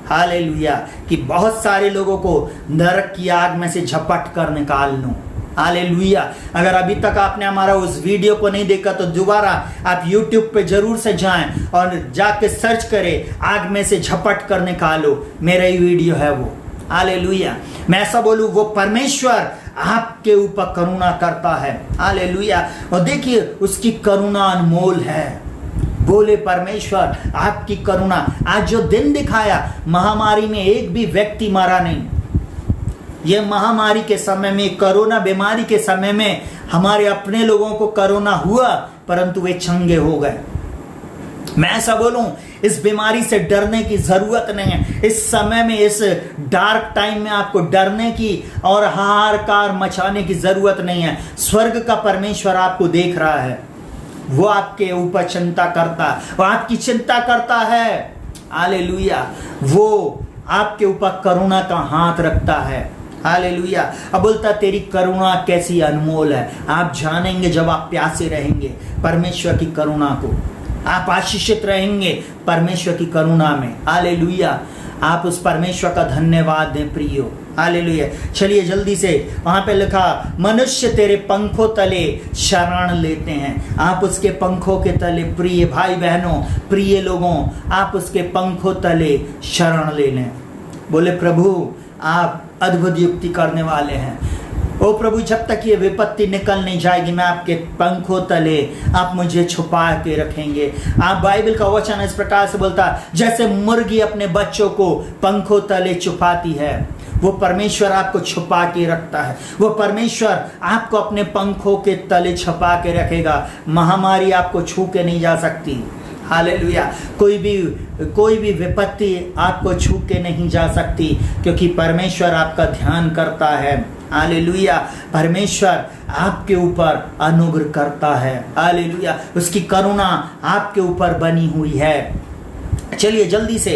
A: hallelujah. कि बहुत सारे लोगों को नरक की आग में से झपट कर निकाल लूं। हालेलुया। अगर अभी तक आपने हमारा उस वीडियो को नहीं देखा तो दोबारा आप YouTube पे जरूर से जाएं और जाके सर्च करें, आग में से झपट कर निकालो, मेरा ही वीडियो है वो। हालेलुया। मैं ऐसा बोलूं, वो परमेश्वर आपके ऊपर करुणा करता है। हालेलुया। और देखिए उसकी करुणा अनमोल है। बोले परमेश्वर आपकी करुणा। आज जो दिन दिखाया, महामारी में एक भी व्यक्ति मरा नहीं। ये महामारी के समय में, कोरोना बीमारी के समय में हमारे अपने लोगों को कोरोना हुआ परंतु वे चंगे हो गए। मैं ऐसा बोलूं, इस बीमारी से डरने की जरूरत नहीं है। इस समय में, इस डार्क टाइम में आपको डरने की और हाहाकार मचाने की जरूरत नहीं है। स्वर्ग का परमेश्वर आपको देख रहा है, वो आपके ऊपर चिंता करता है, वो आपकी चिंता करता है। हालेलुया। वो आपके ऊपर करुणा का हाथ रखता है। हालेलुया। अब बोलता तेरी करुणा कैसी अनमोल है। आप जानेंगे जब आप प्यासे रहेंगे परमेश्वर की करुणा को, आप आशीषित रहेंगे परमेश्वर की करुणा में। हालेलुया। आप उस परमेश्वर का धन्यवाद दें प्रियो। हालेलुया। चलिए जल्दी से, वहां पे लिखा मनुष्य तेरे पंखों तले शरण लेते हैं। आप उसके पंखों के तले, प्रिय भाई बहनों, प्रिय लोगों, आप उसके पंखों तले शरण ले लें। बोले प्रभु आप अद्भुत युक्ति करने वाले हैं। ओ प्रभु, जब तक ये विपत्ति निकल नहीं जाएगी, मैं आपके पंखों तले आप मुझे छुपा के रखेंगे। आप बाइबल का वचन इस प्रकार से बोलता है, जैसे मुर्गी अपने बच्चों को पंखों तले छुपाती है, वो परमेश्वर आपको छुपा के रखता है। वो परमेश्वर आपको अपने पंखों के तले छुपा के रखेगा। महामारी आपको छू के नहीं जा सकती। हालेलुया। कोई भी विपत्ति आपको छू के नहीं जा सकती, क्योंकि परमेश्वर आपका ध्यान करता है। हालेलुया। परमेश्वर आपके ऊपर अनुग्रह करता है। हालेलुया। उसकी करुणा आपके ऊपर बनी हुई है। चलिए जल्दी से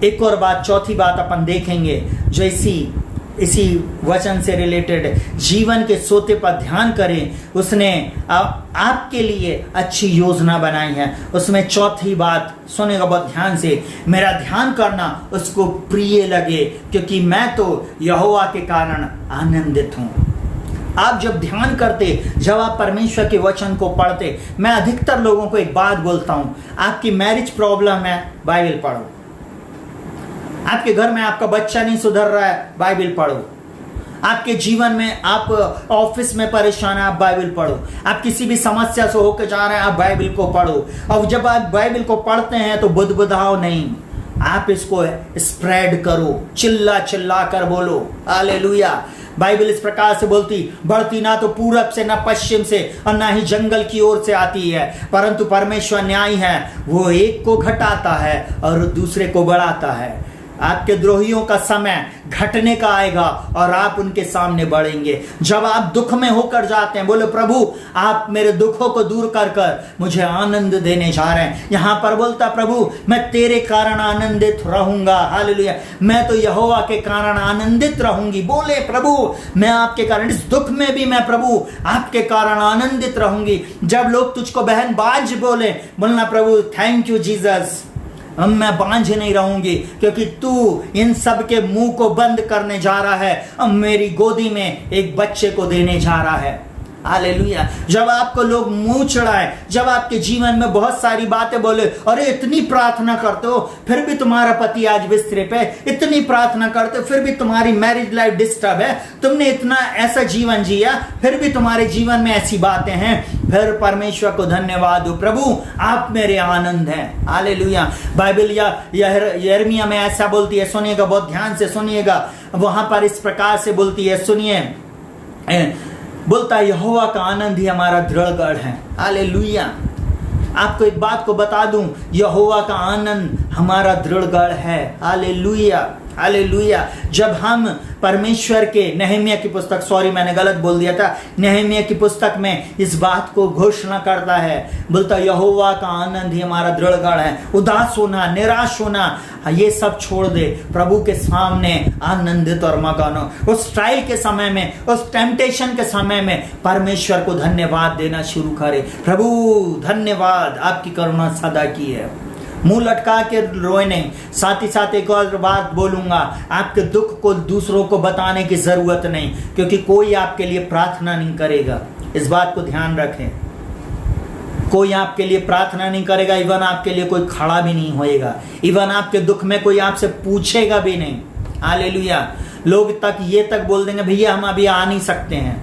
A: एक और बात, चौथी बात अपन देखेंगे जो इसी वचन से रिलेटेड है। जीवन के सोते पर ध्यान करें। उसने आपके लिए अच्छी योजना बनाई है। उसमें चौथी बात सुनेगा बहुत ध्यान से, मेरा ध्यान करना उसको प्रिय लगे, क्योंकि मैं तो यहोवा के कारण आनंदित हूं। आप जब ध्यान करते, जब आप परमेश्वर के वचन को पढ़ते, मैं अधिकतर लोगों को एक बात बोलता हूं, आपकी मैरिज प्रॉब्लम है, बाइबल पढ़ो। आपके घर में आपका बच्चा नहीं सुधर रहा है, बाइबल पढ़ो। आपके जीवन में आप ऑफिस में परेशान है, आप बाइबल पढ़ो। आप किसी भी समस्या से होकर जा रहे हैं, आप बाइबल को पढ़ो। और जब आप बाइबल को पढ़ते हैं तो बुदबुदाओ नहीं, आप इसको स्प्रेड करो, चिल्ला चिल्ला कर बोलो। हालेलुया। बाइबल इस प्रकार से बोलती, बढ़ती ना तो पूरब से, ना पश्चिम से, और ना ही जंगल की ओर से आती है, परंतु परमेश्वर न्यायी है। वो एक को घटाता है और दूसरे को बढ़ाता है। आपके द्रोहियों का समय घटने का आएगा और आप उनके सामने बढ़ेंगे। जब आप दुख में होकर जाते हैं, बोले प्रभु आप मेरे दुखों को दूर कर कर मुझे आनंद देने जा रहे हैं। यहां पर बोलता प्रभु मैं तेरे कारण आनंदित रहूंगा। हालेलुया, मैं तो यहोवा के कारण आनंदित रहूंगी। बोले प्रभु मैं आपके कारण, इस दुख में भी मैं प्रभु आपके कारण आनंदित रहूंगी। जब लोग तुझको बहन बांझ बोले, बोलना प्रभु थैंक यू जीसस, मैं बांझ नहीं रहूंगी क्योंकि तू इन सब के मुंह को बंद करने जा रहा है। अब मेरी गोदी में एक बच्चे को देने जा रहा है। हालेलुया। जब आपको लोग मुंह चढ़ाए, जब आपके जीवन में बहुत सारी बातें बोले, अरे इतनी प्रार्थना करते हो फिर भी तुम्हारा पति आज बिस्तरे पे, इतनी प्रार्थना करते हो फिर भी तुम्हारी मैरिज लाइफ डिस्टर्ब है, तुमने इतना ऐसा जीवन जिया फिर भी तुम्हारे जीवन में ऐसी बातें हैं, फिर परमेश्वर को धन्यवाद दो, प्रभु आप मेरे आनंद हैं। हालेलुया। बाइबल या यिर्मयाह में ऐसा बोलती है, सुनिएगा बहुत ध्यान से सुनिएगा, वहां पर इस प्रकार से बोलती है, सुनिए, बोलता है यहोवा का आनंद ही हमारा दृढ़ गढ़ है। हालेलुया। आपको एक बात को बता दूं, यहोवा का आनंद हमारा दृढ़ गढ़ है। Hallelujah, hallelujah. जब हम परमेश्वर के, नहम्याह की पुस्तक, सॉरी मैंने गलत बोल दिया था, नहम्याह की पुस्तक में इस बात को घोषणा करता है, बोलता यहोवा का आनंद ही हमारा दृढ़ गढ़ है। उदास होना, निराश होना, ये सब छोड़ दे, प्रभु के सामने आनंदित और मगन हो। उस ट्रायल के समय में, उस टेम्पटेशन के समय में परमेश्वर को धन्यवाद देना शुरू करे। प्रभु धन्यवाद, आपकी करुणा सदा की है। मुंह लटका के रोए नहीं। साथ ही साथ एक और बात बोलूंगा, आपके दुख को दूसरों को बताने की जरूरत नहीं, क्योंकि कोई आपके लिए प्रार्थना नहीं करेगा। इस बात को ध्यान रखें, कोई आपके लिए प्रार्थना नहीं करेगा, इवन आपके लिए कोई खड़ा भी नहीं होएगा, इवन आपके दुख में कोई आपसे पूछेगा भी नहीं। हालेलुया। लोग तक ये तक बोल देंगे भैया हम अभी आ नहीं सकते हैं,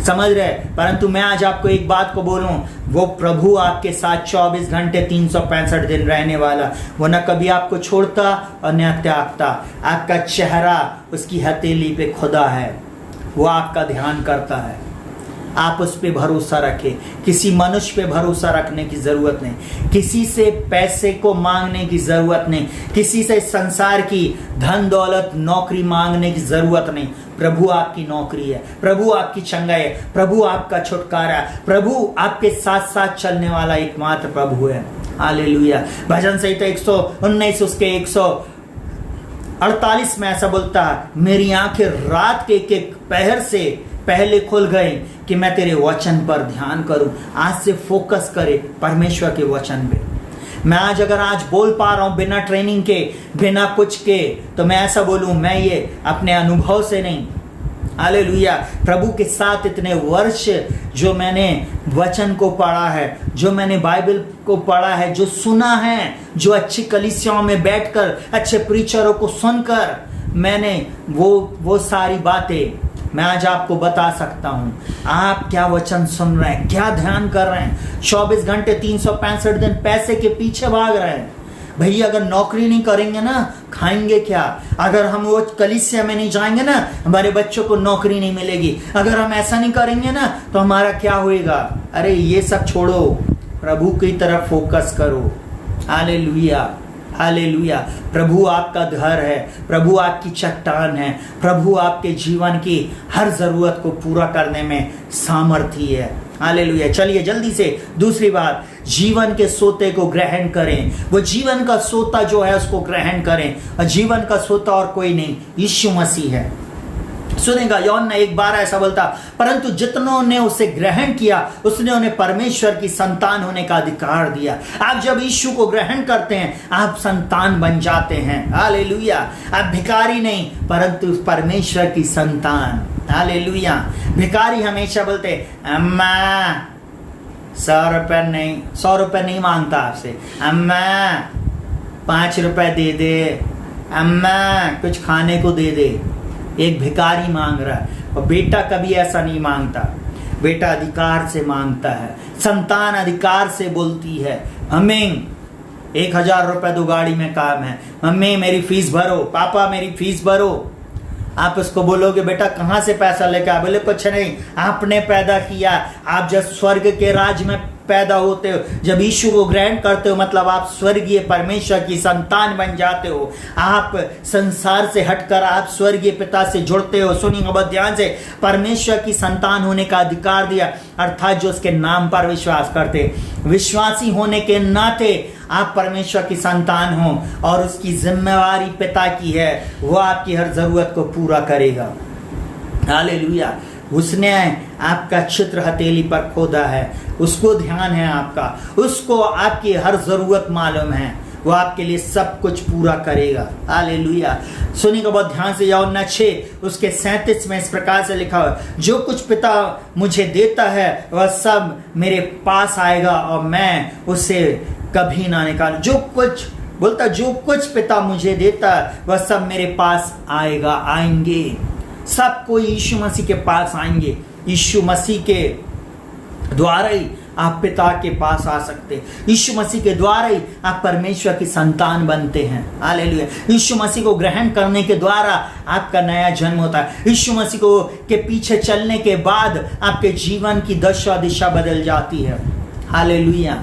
A: समझ रहे। परंतु मैं आज आपको एक बात को बोलूं, वो प्रभु आपके साथ 24 घंटे 365 दिन रहने वाला, वो न कभी आपको छोड़ता और न त्यागता। आपका चेहरा उसकी हथेली पे खुदा है, वो आपका ध्यान करता है। आप उस पे भरोसा रखें, किसी मनुष्य पे भरोसा रखने की जरूरत नहीं, किसी से पैसे को मांगने की जरूरत नहीं, किसी से संसार की धन दौलत नौकरी मांगने की जरूरत नहीं। प्रभु आपकी नौकरी है, प्रभु आपकी चंगाई है, प्रभु आपका छुटकारा है, प्रभु आपके साथ साथ चलने वाला एकमात्र प्रभु है। हालेलुया। भजन संहिता 119 उसके 148 में ऐसा बोलता है, मेरी आंखें रात के एक पहर से पहले खुल गए कि मैं तेरे वचन पर ध्यान करूं। आज से फोकस करे परमेश्वर के वचन पे। मैं आज बोल पा रहा हूं बिना ट्रेनिंग के, बिना कुछ के, तो मैं ऐसा बोलूं, मैं ये अपने अनुभव से नहीं। हालेलुया। प्रभु के साथ इतने वर्ष जो मैंने वचन को पढ़ा है, जो मैंने बाइबल को पढ़ा है, जो सुना है, जो अच्छी कलीसियाओं में बैठकर अच्छे प्रीचरों को सुनकर मैंने वो सारी बातें मैं आज आपको बता सकता हूं। आप क्या वचन सुन रहे हैं, क्या ध्यान कर रहे हैं? 24 घंटे 365 दिन पैसे के पीछे भाग रहे हैं। भैया अगर नौकरी नहीं करेंगे ना, खाएंगे क्या? अगर हम वो कलीसिया में नहीं जाएंगे ना, हमारे बच्चों को नौकरी नहीं मिलेगी। अगर हम ऐसा नहीं करेंगे ना, तो हमारा क्या होएगा? अरे ये सब छोड़ो, प्रभु की तरफ फोकस करो। Hallelujah, hallelujah. प्रभु आपका घर है, प्रभु आपकी चट्टान है, प्रभु आपके जीवन की हर जरूरत को पूरा करने में सामर्थी है। हालेलुया। चलिए जल्दी से दूसरी बात, जीवन के सोते को ग्रहण करें। वो जीवन का सोता जो है उसको ग्रहण करें, और जीवन का सोता और कोई नहीं, यीशु मसीह है। सुनेगा यूहन्ना 1:12 ऐसा बोलता, परंतु जितनों ने उसे ग्रहण किया उसने उन्हें परमेश्वर की संतान होने का अधिकार दिया। आप जब यीशु को ग्रहण करते हैं आप संतान बन जाते हैं। हालेलुया। आप भिखारी नहीं परंतु परमेश्वर की संतान। हालेलुया। भिखारी हमेशा बोलते अम्मा 100 रुपए नहीं मांगता आपसे, अम्मा 5 रुपए दे दे, अम्मा कुछ खाने को दे दे। एक भिखारी मांग रहा है, और बेटा कभी ऐसा नहीं मांगता। बेटा अधिकार से मांगता है, संतान अधिकार से बोलती है, हमें 1000 रुपए दो, गाड़ी में काम है, मम्मी मेरी फीस भरो, पापा मेरी फीस भरो। आप उसको बोलोगे बेटा कहाँ से पैसा लेकर आ? बोले कुछ नहीं, आपने पैदा किया। आप जब स्वर्ग के राज में पैदा होते हो, जब यीशु को ग्रहण करते हो, मतलब आप स्वर्गीय परमेश्वर की संतान बन जाते हो। आप संसार से हटकर आप स्वर्गीय पिता से जुड़ते हो। सुनिए बहुत ध्यान से, परमेश्वर की संतान होने का अधिकार दिया, अर्थात जो उसके नाम पर विश्वास करते। विश्वासी होने के नाते आप परमेश्वर की संतान हो और उसकी जिम्मेवारी पिता की है, वो आपकी हर जरूरत को पूरा करेगा। हालेलुया। उसने आपका चित्र हथेली पर खोदा है, उसको ध्यान है आपका, उसको आपकी हर जरूरत मालूम है, वो आपके लिए सब कुछ पूरा करेगा। हालेलुया। सुनिएगा बहुत ध्यान से। यूहन्ना 6 उसके 37 में इस प्रकार से लिखा हुआ, जो कुछ पिता मुझे देता है वह सब मेरे पास आएगा और मैं उसे कभी ना निकालूं। जो कुछ बोलता, जो कुछ पिता मुझे देता है वह सब मेरे पास आएगा, आएंगे। सब कोई यीशु मसीह के पास आएंगे। यीशु मसीह के द्वारा ही आप पिता के पास आ सकते। यीशु मसीह के द्वारा ही आप परमेश्वर की संतान बनते हैं। हालेलुया। यीशु मसीह को ग्रहण करने के द्वारा आपका नया जन्म होता है। यीशु मसीह को के पीछे चलने के बाद आपके जीवन की दशा दिशा बदल जाती है। Hallelujah,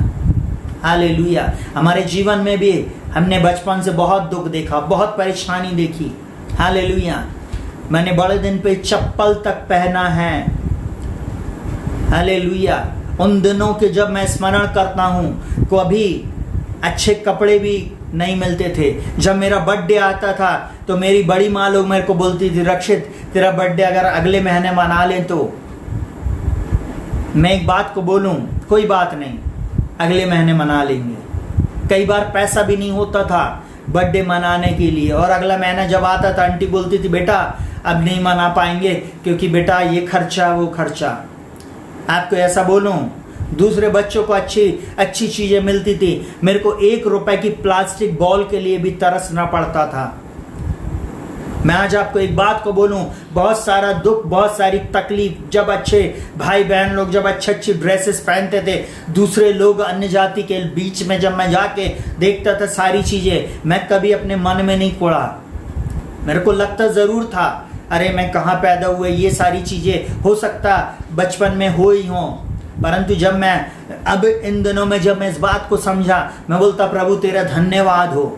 A: hallelujah. हमारे जीवन में भी हमने बचपन से बहुत दुख देखा, बहुत परेशानी देखी। हालेलुया। मैंने बड़े दिन पे चप्पल तक पहना है। हालेलुया। उन दिनों के जब मैं स्मरण करता हूँ, कभी अच्छे कपड़े भी नहीं मिलते थे। जब मेरा बर्थडे आता था तो मेरी बड़ी माँ लोग मेरे को बोलती थी, रक्षित तेरा बर्थडे अगर अगले महीने मना लें तो। मैं एक बात को बोलूं, कोई बात नहीं, अगले महीने मना लेंगे। कई बार पैसा भी नहीं होता था बर्थडे मनाने के लिए, और अगला महीना जब आता था आंटी बोलती थी, बेटा अब नहीं मना पाएंगे क्योंकि बेटा ये खर्चा वो खर्चा। आपको ऐसा बोलूं, दूसरे बच्चों को अच्छी चीजें मिलती थी, मेरे को 1 रुपए की प्लास्टिक बॉल के लिए भी तरसना पड़ता था। मैं आज आपको एक बात को बोलूं, बहुत सारा दुख, बहुत सारी तकलीफ, जब अच्छे भाई बहन लोग जब अच्छी ड्रेसेस पहनते थे, दूसरे लोग अन्य जाति के बीच में जब मैं जाके देखता था सारी चीजें, मैं कभी अपने मन में नहीं कोड़ा। मेरे को लगता जरूर था, अरे मैं कहाँ पैदा हुए, ये सारी चीजें हो सकता बचपन में हो ही हों, परंतु जब मैं अब इन दिनों में जब मैं इस बात को समझा, मैं बोलता प्रभु तेरा धन्यवाद हो,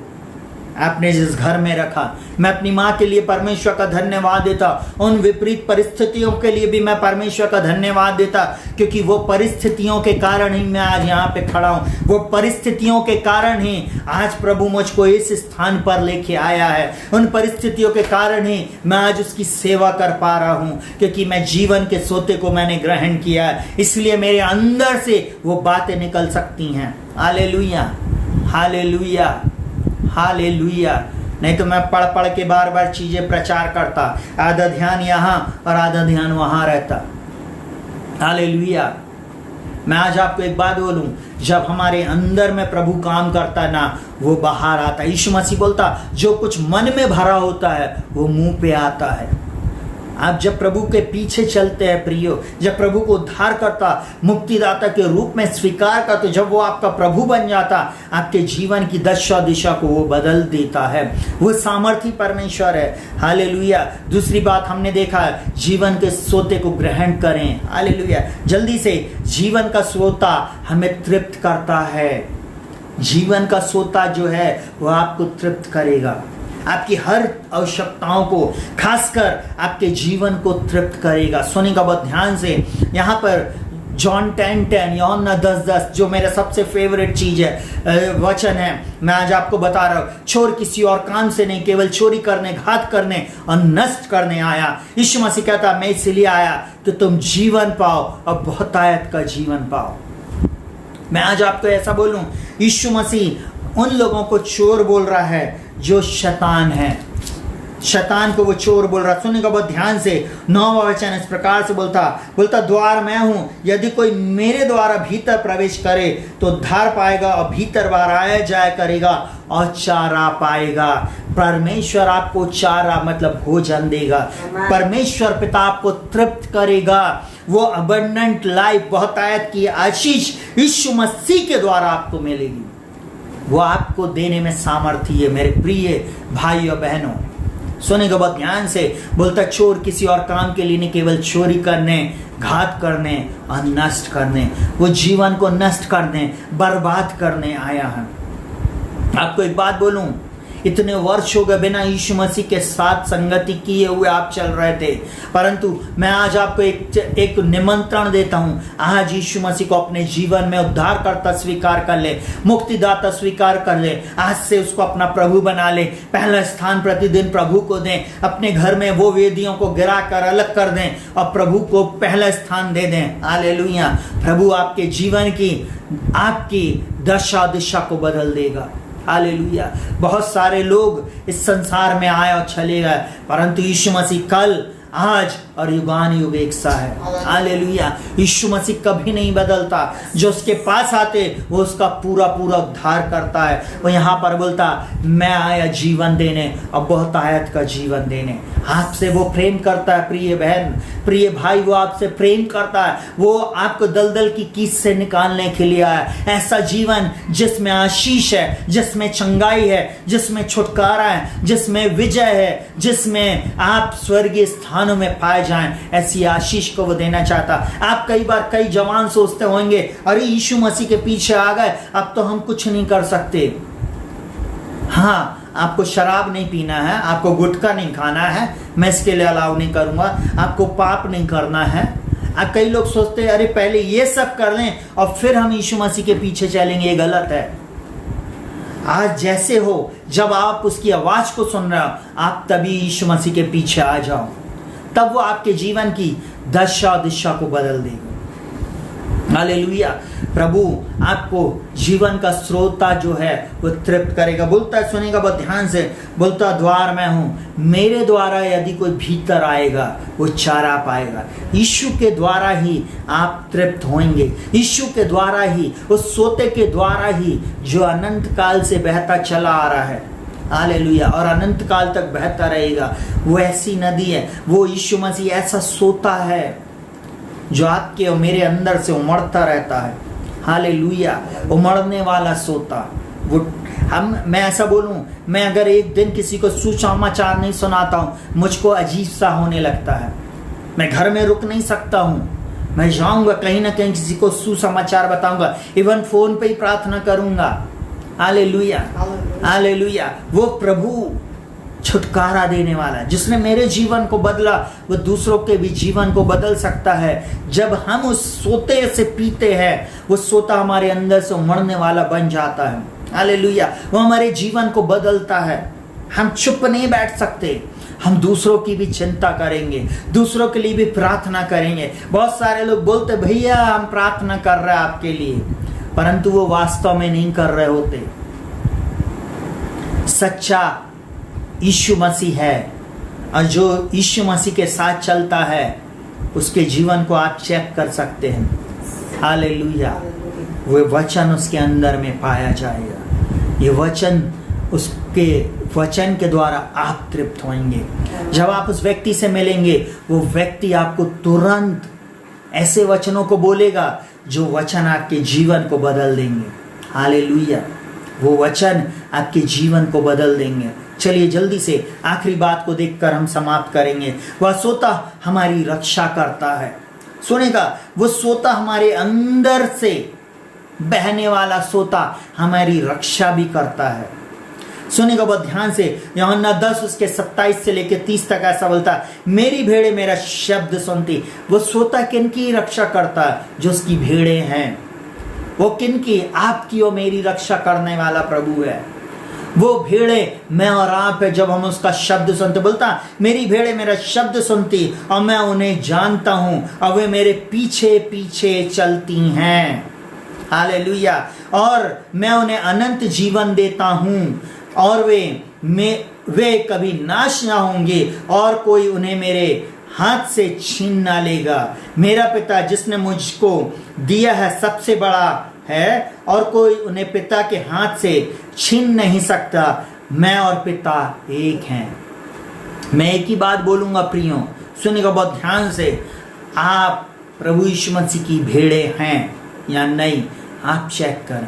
A: आपने जिस घर में रखा। मैं अपनी माँ के लिए परमेश्वर का धन्यवाद देता, उन विपरीत परिस्थितियों के लिए भी मैं परमेश्वर का धन्यवाद देता, क्योंकि वो परिस्थितियों के कारण ही मैं आज यहाँ पे खड़ा हूँ। वो परिस्थितियों के कारण ही आज प्रभु मुझको इस स्थान पर लेके आया है। उन परिस्थितियों के कारण ही मैं आज उसकी सेवा कर पा रहा हूँ, क्योंकि मैं जीवन के सोते को मैंने ग्रहण किया है, इसलिए मेरे अंदर से वो बातें निकल सकती हैं। Hallelujah, hallelujah, hallelujah. नहीं तो मैं पढ़ पढ़ के बार बार चीजें प्रचार करता, आधा ध्यान यहाँ और आधा ध्यान वहां रहता। हालेलुया। मैं आज आपको एक बात बोलूं, जब हमारे अंदर में प्रभु काम करता ना, वो बाहर आता। यीशु मसीह बोलता, जो कुछ मन में भरा होता है वो मुंह पे आता है। आप जब प्रभु के पीछे चलते हैं प्रियो, जब प्रभु को उद्धार करता, मुक्तिदाता के रूप में स्वीकार करते, जब वो आपका प्रभु बन जाता, आपके जीवन की दशा दिशा को वो बदल देता है। वो सामर्थी परमेश्वर है। हालेलुया। दूसरी बात हमने देखा है, जीवन के सोते को ग्रहण करें। हालेलुया। जल्दी से, जीवन का सोता हमें तृप्त करता है। जीवन का सोता जो है वो आपको तृप्त करेगा, आपकी हर आवश्यकताओं को, खासकर आपके जीवन को तृप्त करेगा। सुनिएगा बहुत ध्यान से, यहाँ पर जॉन 10:10, यूहन्ना 10:10, जो मेरा सबसे फेवरेट चीज है, वचन है, मैं आज आपको बता रहा हूँ। चोर किसी और काम से नहीं, केवल चोरी करने, घात करने और नष्ट करने आया। यीशु मसीह कहता, मैं इसलिए आया कि तुम जीवन पाओ और बहुतायत का जीवन पाओ। मैं आज आपको ऐसा बोलूं, यीशु मसीह उन लोगों को चोर बोल रहा है जो शैतान है। शैतान को वो चोर बोल रहा। सुनिएगा बहुत ध्यान से, 9वां वचन इस प्रकार से बोलता द्वार मैं हूं, यदि कोई मेरे द्वारा भीतर प्रवेश करे तो उद्धार पाएगा और भीतर बाहर आया जाया करेगा और चारा पाएगा। परमेश्वर आपको चारा मतलब भोजन देगा। परमेश्वर पिता आपको तृप्त करेगा। वो अबंडेंट लाइफ, बहुतायत की आशीष यीशु मसीह के द्वारा आपको मिलेगी। वो आपको देने में सामर्थी है मेरे प्रिय भाई और बहनों। सुनेगा बहुत ध्यान से। बोलता चोर किसी और काम के लिए नहीं, केवल चोरी करने, घात करने और नष्ट करने, वो जीवन को नष्ट करने, बर्बाद करने आया है। आपको एक बात बोलूं, इतने वर्ष हो गए बिना यीशु मसीह के साथ संगति किए हुए आप चल रहे थे, परंतु मैं आज आपको एक निमंत्रण देता हूं। आज यीशु मसीह को अपने जीवन में उद्धारकर्ता स्वीकार कर ले, मुक्तिदाता स्वीकार कर ले। आज से उसको अपना प्रभु बना ले। पहला स्थान प्रतिदिन प्रभु को दें। अपने घर में वो वेदियों को गिरा कर अलग कर दें और प्रभु को पहला स्थान दे दें। हालेलुया। प्रभु आपके जीवन की, आपकी दशा दिशा को बदल देगा। हालेलुया। बहुत सारे लोग इस संसार में आए और चले गए, परंतु यीशु मसीह कल, आज और युगान युग एक सा है। हालेलुया। यीशु मसीह कभी नहीं बदलता। जो उसके पास आते वो उसका पूरा पूरा उद्धार करता है। वो यहाँ पर बोलता मैं आया जीवन देने और बहुतायत का जीवन देने। आपसे वो प्रेम करता है प्रिय बहन, प्रिय भाई, वो आपसे प्रेम करता है। वो आपको दलदल की कीच से निकालने के लिए आया। ऐसा जीवन जिसमें आशीष है, जिसमें चंगाई है, जिसमें छुटकारा है, जिसमें विजय है, जिसमें आप स्वर्गीय स्थानों में पाए जाएं, ऐसी आशीष को वो देना चाहता। आप कई जवान सोचते होंगे अरे यीशु मसीह के पीछे आ गए, अब तो हम कुछ नहीं कर सकते। हाँ, आपको शराब नहीं पीना है, आपको गुटखा नहीं खाना है, मैं इसके लिए अलाउ नहीं करूंगा। आपको पाप नहीं करना है। अब कई लोग सोचते हैं अरे पहले ये सब कर लें और फिर हम यीशु मसीह के पीछे चलेंगे। ये गलत है। आज जैसे हो, जब आप उसकी आवाज को सुन रहे हो, आप तभी यीशु मसीह के पीछे आ जाओ, तब वो आपके जीवन की दशा दिशा को बदल देगा। हालेलुया। प्रभु आपको जीवन का स्रोता जो है वो तृप्त करेगा। बोलता है, सुनेगा बहुत ध्यान से, बोलता द्वार मैं हूं, मेरे द्वारा यदि कोई भीतर आएगा वो चारा पाएगा। यीशु के द्वारा ही आप तृप्त होंगे। यीशु के द्वारा ही, उस सोते के द्वारा ही जो अनंत काल से बहता चला आ रहा है। हालेलुया। और अनंत काल तक बहता रहेगा। वो ऐसी नदी है, वो यीशु मसीह ऐसा सोता है जो आपके और मेरे अंदर से उमड़ता रहता है। हालेलुया। उमड़ने वाला सोता। वो मैं ऐसा बोलूं, मैं अगर एक दिन किसी को सुसमाचार नहीं सुनाता हूं, मुझको अजीब सा होने लगता है। मैं घर में रुक नहीं सकता हूं, मैं जाऊंगा कहीं ना कहीं किसी को सुसमाचार बताऊंगा, इवन फोन पे ही प्रार्थना करूंगा। हालेलुया। हालेलुया। वो प्रभु छुटकारा देने वाला है, जिसने मेरे जीवन को बदला, वो दूसरों के भी जीवन को बदल सकता है। जब हम उस सोते से पीते हैं, वो सोता हमारे अंदर से उमड़ने वाला बन जाता है। हालेलुया। वो हमारे जीवन को बदलता है। हम चुप नहीं बैठ सकते, हम दूसरों की भी चिंता करेंगे, दूसरों के लिए भी प्रार्थना करेंगे। बहुत सारे लोग बोलते भैया हम प्रार्थना कर रहे हैं आपके लिए, परंतु वो वास्तव में नहीं कर रहे होते। सच्चा यीशु मसीह है, और जो यीशु मसीह के साथ चलता है उसके जीवन को आप चेक कर सकते हैं। हालेलुया। वो वचन उसके अंदर में पाया जाएगा। ये वचन, उसके वचन के द्वारा आप तृप्त होंगे। जब आप उस व्यक्ति से मिलेंगे, वो व्यक्ति आपको तुरंत ऐसे वचनों को बोलेगा जो वचन आपके जीवन को बदल देंगे। हालेलुया। वो वचन आपके जीवन को बदल देंगे। चलिए जल्दी से आखिरी बात को देखकर हम समाप्त करेंगे। वह सोता हमारी रक्षा करता है। सुनेगा, वो सोता हमारे अंदर से बहने वाला सोता हमारी रक्षा भी करता है। सुनेगा बहुत ध्यान से, यूहन्ना 10 उसके 27 से लेकर 30 तक ऐसा बोलता, मेरी भेड़े मेरा शब्द सुनती। वो सोता किनकी रक्षा करता है? जो उसकी भेड़े हैं। वो किनकी? आपकी और मेरी रक्षा करने वाला प्रभु है। वो भेड़े मैं और आप है। जब हम उसका शब्द सुनते, बोलता मेरी भेड़े मेरा शब्द सुनती और मैं उन्हें जानता हूं और वे मेरे पीछे पीछे चलती हैं। हालेलुया। और मैं उन्हें अनंत जीवन देता हूं और वे कभी नाश ना होंगे और कोई उन्हें मेरे हाथ से छीन ना लेगा। मेरा पिता जिसने मुझको दिया है सबसे बड़ा है और कोई उन्हें पिता के हाथ से छीन नहीं सकता। मैं और पिता एक हैं। मैं एक ही बात बोलूंगा प्रियो, सुनिएगा बहुत ध्यान से। आप प्रभु यीशु मसीह की भेड़े हैं या नहीं, आप चेक करें।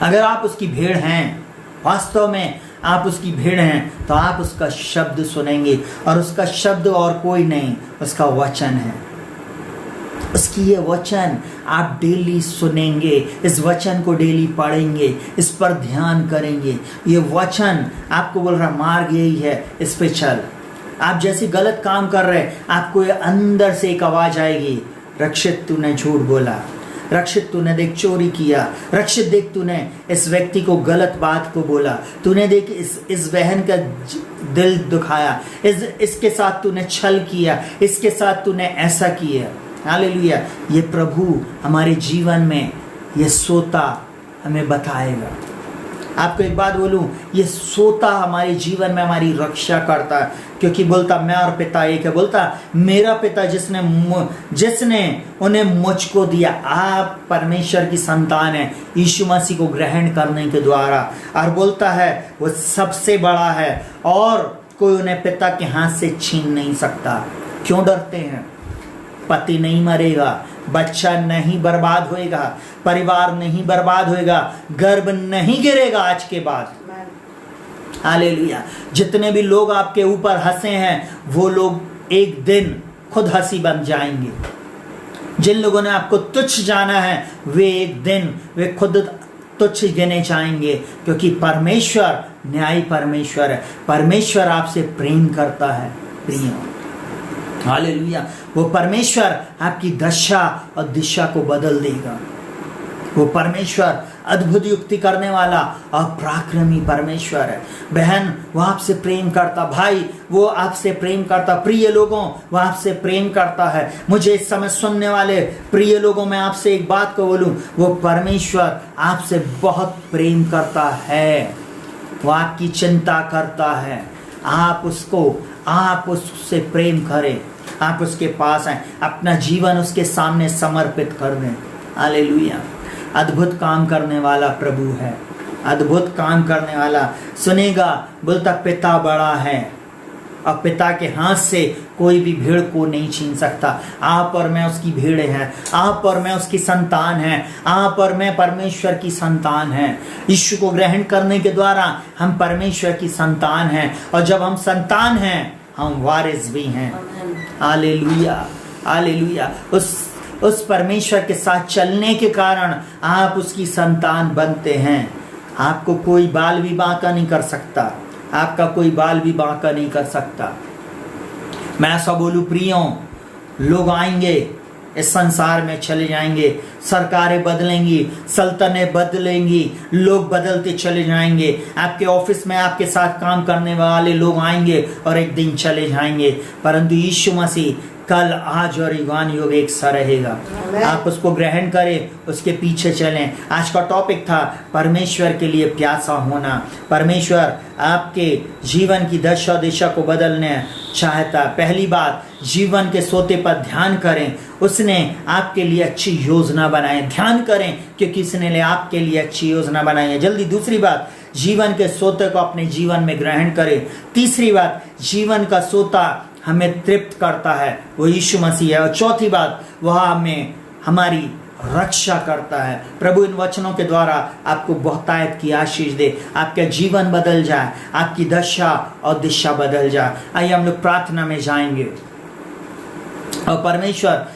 A: अगर आप उसकी भेड़ हैं, वास्तव में आप उसकी भीड़ हैं, तो आप उसका शब्द सुनेंगे, और उसका शब्द और कोई नहीं, उसका वचन है। उसकी ये वचन आप डेली सुनेंगे, इस वचन को डेली पढ़ेंगे, इस पर ध्यान करेंगे। ये वचन आपको बोल रहा मार्ग यही है, इस पे चल। आप जैसे गलत काम कर रहे, आपको ये अंदर से एक आवाज आएगी, रक्षित तूने झूठ बोला, रक्षित तूने देख चोरी किया, रक्षित देख तूने इस व्यक्ति को गलत बात को बोला, तूने देख इस बहन का दिल दुखाया, इसके साथ तूने छल किया, इसके साथ तूने ऐसा किया। हालेलुया। ये प्रभु हमारे जीवन में ये सोता हमें बताएगा। आपको एक बात बोलूं, ये सोता हमारे जीवन में हमारी रक्षा करता है, क्योंकि बोलता मैं और पिता एक है। बोलता मेरा पिता जिसने उन्हें मुझको दिया। आप परमेश्वर की संतान है यीशु मसीह को ग्रहण करने के द्वारा, और बोलता है वो सबसे बड़ा है और कोई उन्हें पिता के हाथ से छीन नहीं सकता। क्यों डरते हैं? पति नहीं मरेगा, बच्चा नहीं बर्बाद होएगा, परिवार नहीं बर्बाद होएगा, गर्भ नहीं गिरेगा आज के बाद। हालेलुया। जितने भी लोग आपके ऊपर हंसे हैं, वो लोग एक दिन खुद हंसी बन जाएंगे। जिन लोगों ने आपको तुच्छ जाना है, वे एक दिन वे खुद तुच्छ गिने जाएंगे, क्योंकि परमेश्वर न्यायी परमेश्वर है। परमेश्वर आपसे प्रेम करता है प्रिय। हालेलुया। वो परमेश्वर आपकी दशा और दिशा को बदल देगा। वो परमेश्वर अद्भुत युक्ति करने वाला और पराक्रमी परमेश्वर है। बहन, वो आपसे प्रेम करता, भाई वो आपसे प्रेम करता, प्रिय लोगों वो आपसे प्रेम करता है। मुझे इस समय सुनने वाले प्रिय लोगों, मैं आपसे एक बात को बोलूं, वो परमेश्वर आपसे बहुत प्रेम करता है। वो आपकी चिंता करता है। आप उससे प्रेम करें, आप उसके पास आए, अपना जीवन उसके सामने समर्पित कर दें। हालेलुया। अद्भुत काम करने वाला प्रभु है, अद्भुत काम करने वाला। सुनेगा, बोलता पिता बड़ा है और पिता के हाथ से कोई भी भीड़ को नहीं छीन सकता। आप और मैं उसकी भीड़ हैं, आप और मैं उसकी संतान हैं, आप और मैं परमेश्वर की संतान हैं। यीशु को ग्रहण करने के द्वारा हम परमेश्वर की संतान हैं, और जब हम संतान हैं हम वारिस भी हैं। Hallelujah, hallelujah. उस परमेश्वर के साथ चलने के कारण आप उसकी संतान बनते हैं। आपको कोई बाल भी बांका नहीं कर सकता, आपका कोई बाल भी बांका नहीं कर सकता। मैं ऐसा बोलूं प्रियों, लोग आएंगे, इस संसार में चले जाएंगे, सरकारें बदलेंगी, सल्तनतें बदलेंगी, लोग बदलते चले जाएंगे। आपके ऑफिस में आपके साथ काम करने वाले लोग आएंगे और एक दिन चले जाएंगे, परंतु यीशु मसीह कल, आज और युगान युग एक सा रहेगा। आप उसको ग्रहण करें, उसके पीछे चलें। आज का टॉपिक था परमेश्वर के लिए प्यासा होना। परमेश्वर आपके जीवन की दशा दिशा को बदलने चाहता। पहली बात, जीवन के सोते पर ध्यान करें, उसने आपके लिए अच्छी योजना बनाई। ध्यान करें क्योंकि उसने आपके लिए अच्छी योजना बनाई है। जल्दी दूसरी बात, जीवन के सोते को अपने जीवन में ग्रहण करें। तीसरी बात, जीवन का सोता हमें तृप्त करता है, वो यीशु मसीह है। और चौथी बात, वह हमें हमारी रक्षा करता है। प्रभु इन वचनों के द्वारा आपको बहुतायत की आशीष दे, आपका जीवन बदल जाए, आपकी दशा और दिशा बदल जाए। आइए हम लोग प्रार्थना में जाएंगे और परमेश्वर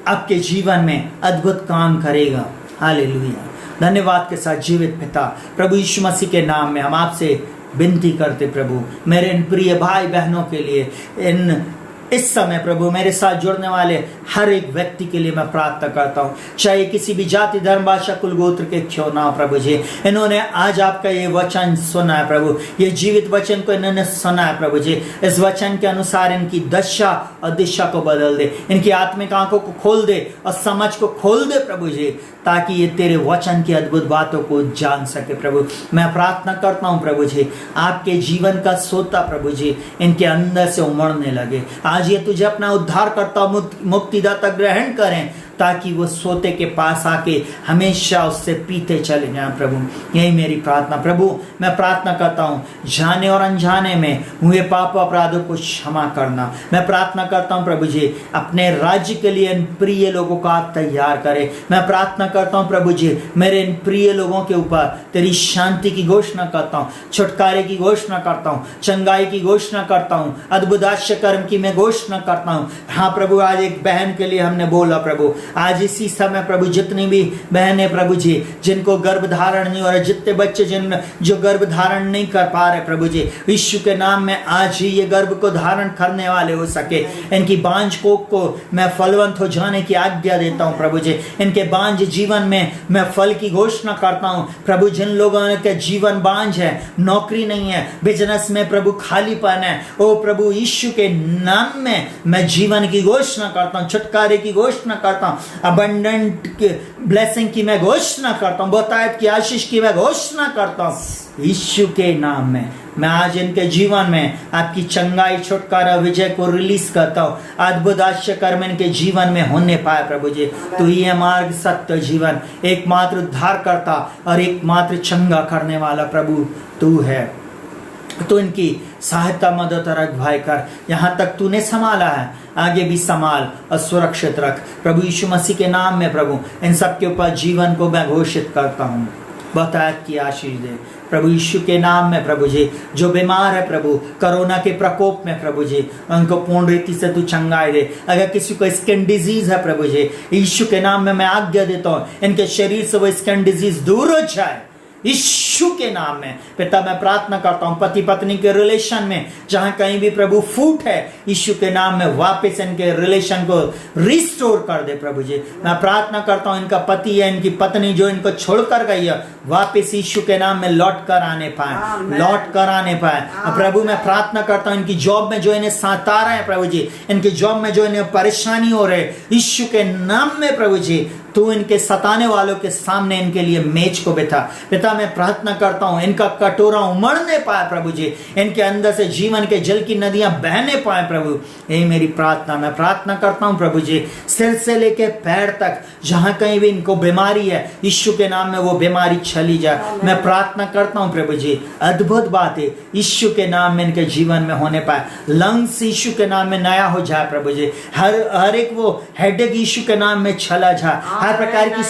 A: आपके जीवन में अद्भुत काम करेगा। हालेलुया। धन्यवाद के साथ जीवित पिता, प्रभु यीशु मसीह के नाम में हम आपसे विनती करते प्रभु, मेरे इन प्रिय भाई बहनों के लिए, इस समय प्रभु मेरे साथ जुड़ने वाले हर एक व्यक्ति के लिए मैं प्रार्थना करता हूँ, चाहे किसी भी जाति धर्म भाषा कुल गोत्र के क्यों ना हो प्रभु जी। इन्होंने आज आपका ये वचन सुना है प्रभु, ये जीवित वचन को इन्होंने सुना है प्रभु जी। इस वचन के अनुसार इनकी दशा और दिशा को बदल दे, इनकी आत्मिक आंखों को खोल दे और समझ को खोल दे प्रभु जी, ताकि ये तेरे वचन की अद्भुत बातों को जान सके प्रभु। मैं प्रार्थना करता हूँ प्रभु जी, आपके जीवन का सोता प्रभु जी इनके अंदर से उमड़ने लगे। आज ये तुझे अपना उद्धार करता मुक्तिदाता ग्रहण करें, ताकि वो सोते के पास आके हमेशा उससे पीते चले जाएं प्रभु। यही मेरी प्रार्थना प्रभु। मैं प्रार्थना करता हूँ जाने और अनजाने में हुए पाप अपराधों को क्षमा करना। मैं प्रार्थना करता हूँ प्रभु जी अपने राज्य के लिए इन प्रिय लोगों को आप तैयार करें। मैं प्रार्थना करता हूँ प्रभु जी मेरे इन प्रिय लोगों के ऊपर तेरी शांति की घोषणा करता हूँ, छुटकारे की घोषणा करता हूँ, चंगाई की घोषणा करता हूँ, अद्भुत आश्चर्य कर्म की मैं घोषणा करता हूँ। हाँ प्रभु आज एक बहन के लिए हमने बोला प्रभु, आज इसी समय प्रभु जितनी भी बहनें प्रभु जी जिनको गर्भ धारण नहीं हो रहा, जितने बच्चे जो गर्भ धारण नहीं कर पा रहे प्रभु जी, यीशु के नाम में आज ही ये गर्भ को धारण करने वाले हो सके। इनकी बांझ कोख को मैं फलवंत हो जाने की आज्ञा देता हूँ प्रभु जी। इनके बांझ जीवन में मैं फल की घोषणा करता हूँ प्रभु। जिन लोगों के जीवन बांझ है, नौकरी नहीं है, बिजनेस में प्रभु खालीपन है, ओ प्रभु यीशु के नाम में मैं जीवन की घोषणा करता हूँ, छुटकारे की घोषणा करता हूँ, अबंडेंट ब्लेसिंग की मैं घोषणा करता हूँ, बहुतायत की आशीष की मैं घोषणा करता हूँ यीशु के नाम में। मैं आज इनके जीवन में आपकी चंगाई, छुटकारा, विजय को रिलीज करता हूँ। अद्भुत आश्चर्य कर्म इनके जीवन में होने पाए प्रभु जी। तो ये मार्ग, सत्य, जीवन, एकमात्र उद्धार करता और एकमात्र चंगा करने वाला प्रभु तू है। तो इनकी सहायता, मदद और अगुवाई कर। यहाँ तक तूने संभाला है आगे भी संभाल और सुरक्षित रख प्रभु यीशु मसीह के नाम में प्रभु। इन सब के ऊपर जीवन को मैं घोषित करता हूँ। बहुतायत की आशीष दे प्रभु यीशु के नाम में प्रभु जी। जो बीमार है प्रभु कोरोना के प्रकोप में प्रभु जी, उनको पूर्ण रीति से तू चंगाई दे। अगर किसी को स्किन डिजीज है प्रभु जी, यीशु के नाम में मैं आज्ञा देता हूँ इनके शरीर से वो स्किन डिजीज दूर हो जाए यीशु के नाम में। पिता मैं प्रार्थना करता हूँ पति पत्नी के रिलेशन में जहां कहीं भी प्रभु फूट है, यीशु के नाम में वापस इनके रिलेशन को रिस्टोर कर दे प्रभु जी। मैं प्रार्थना करता हूँ इनका पति है, इनकी पत्नी जो इनको छोड़कर गई है, वापस यीशु के नाम में लौट कर आने पाए प्रभु। मैं प्रार्थना करता हूँ इनकी जॉब में जो इन्हें सता रहे हैं प्रभु जी, इनकी जॉब में जो इन्हें परेशानी हो रही है, यीशु के नाम में प्रभु जी तू इनके सताने वालों के सामने इनके लिए मेज को बिठा। पिता मैं प्रार्थना करता हूँ इनका कटोरा उमड़ने पाए प्रभु जी, इनके अंदर से जीवन के जल की नदियां बहने पाए प्रभु। यही मेरी प्रार्थना। मैं प्रार्थना करता हूँ प्रभु जी सिर से लेके पैर तक जहां कहीं भी इनको बीमारी है, यीशु के नाम में वो बीमारी चली जाए। मैं प्रार्थना करता हूँ प्रभु जी अद्भुत बातें यीशु के नाम में इनके जीवन में होने पाए। लंग्स यीशु के नाम में नया हो जाए प्रभु जी। हर एक वो हेडेक यीशु के नाम में चला जाए। हर प्रकार की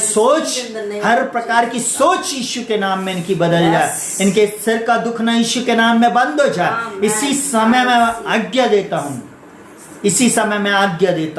A: सोच यीशु के नाम में इनकी बदल जाए। इनके सिर का दुखना यीशु के नाम में बंद हो जाए। इसी समय मैं आज्ञा देता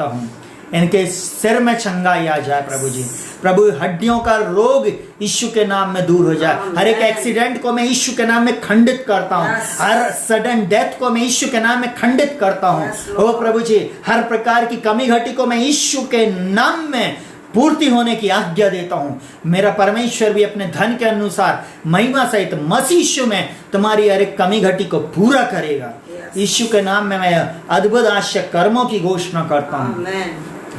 A: हूँ इनके सिर में चंगाई आ जाए प्रभु जी। प्रभु हड्डियों का रोग यीशु के नाम में दूर हो जाए। हर एक एक्सीडेंट को मैं यीशु के नाम में खंडित करता हूँ। हर सडन डेथ को मैं यीशु के नाम में खंडित करता हूँ। ओ प्रभु जी हर प्रकार की कमी घटी को मैं यीशु के नाम में पूर्ति होने की आज्ञा देता हूं। मेरा परमेश्वर भी अपने धन के अनुसार महिमा सहित मसीह यीशु में तुम्हारी हर एक कमी घटी को पूरा करेगा। यीशु के नाम में मैं अद्भुत आश्चर्य कर्मों की घोषणा करता हूं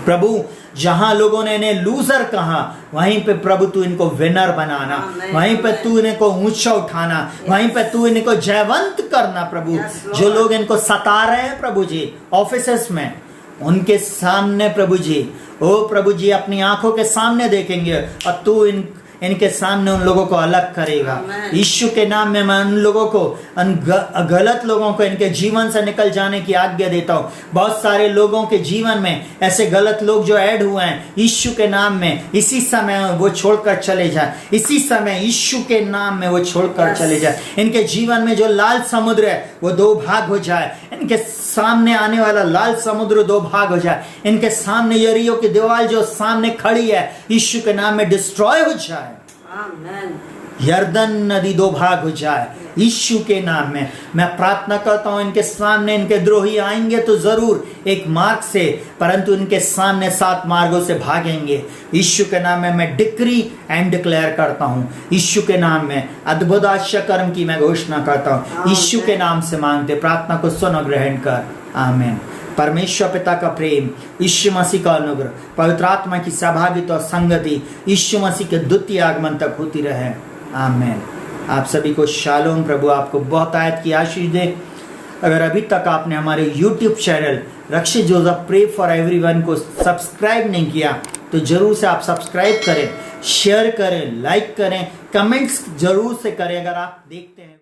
A: प्रभु। जहां लोगों ने इन्हें लूजर कहा, वहीं पे प्रभु तू इनको विनर बनाना, वहीं पे तू इनको ऊंचा उठाना, वहीं पे तू इनको जयवंत करना प्रभु। जो लोग इनको सता रहे हैं प्रभु जी ऑफिसेस में, उनके सामने प्रभु जी, ओ प्रभु जी अपनी आंखों के सामने देखेंगे और तू इनके सामने उन लोगों को अलग करेगा। यीशु के नाम में मैं उन लोगों को, गलत लोगों को इनके जीवन से निकल जाने की आज्ञा देता हूँ। बहुत सारे लोगों के जीवन में ऐसे गलत लोग जो ऐड हुए हैं, यीशु के नाम में इसी समय वो छोड़कर चले जाए। इसी समय यीशु के नाम में वो छोड़कर चले जाए। इनके जीवन में जो लाल समुद्र है वो दो भाग हो जाए। इनके सामने आने वाला लाल समुद्र दो भाग हो जाए। इनके सामने यरीहो की दीवार जो सामने खड़ी है, यीशु के नाम में डिस्ट्रॉय हो जाए। यरदन नदी दो भाग हो जाए यीशु के नाम में। मैं प्रार्थना करता हूं इनके सामने इनके द्रोही आएंगे तो जरूर एक मार्ग से, परंतु इनके सामने 7 मार्गों से भागेंगे। यीशु के नाम में मैं डिक्री एंड डिक्लेयर करता हूं। यीशु के नाम में अद्भुत आश्चर्य कर्म की मैं घोषणा करता हूं। यीशु के नाम से मांगते, प्रार्थना को सुन और ग्रहण कर। आमीन। परमेश्वर पिता का प्रेम, यीशु मसीह का अनुग्रह, पवित्र आत्मा की सहभागिता और संगति यीशु मसीह के द्वितीय आगमन तक होती रहे। आमीन। आप सभी को शालोम। प्रभु आपको बहुत आयत की आशीष दे। अगर अभी तक आपने हमारे YouTube channel Rakshit Joseph pray for everyone को सब्सक्राइब नहीं किया तो जरूर से आप सब्सक्राइब करें, शेयर करें, लाइक करें, कमेंट्स जरूर से करें अगर आप देखते हैं।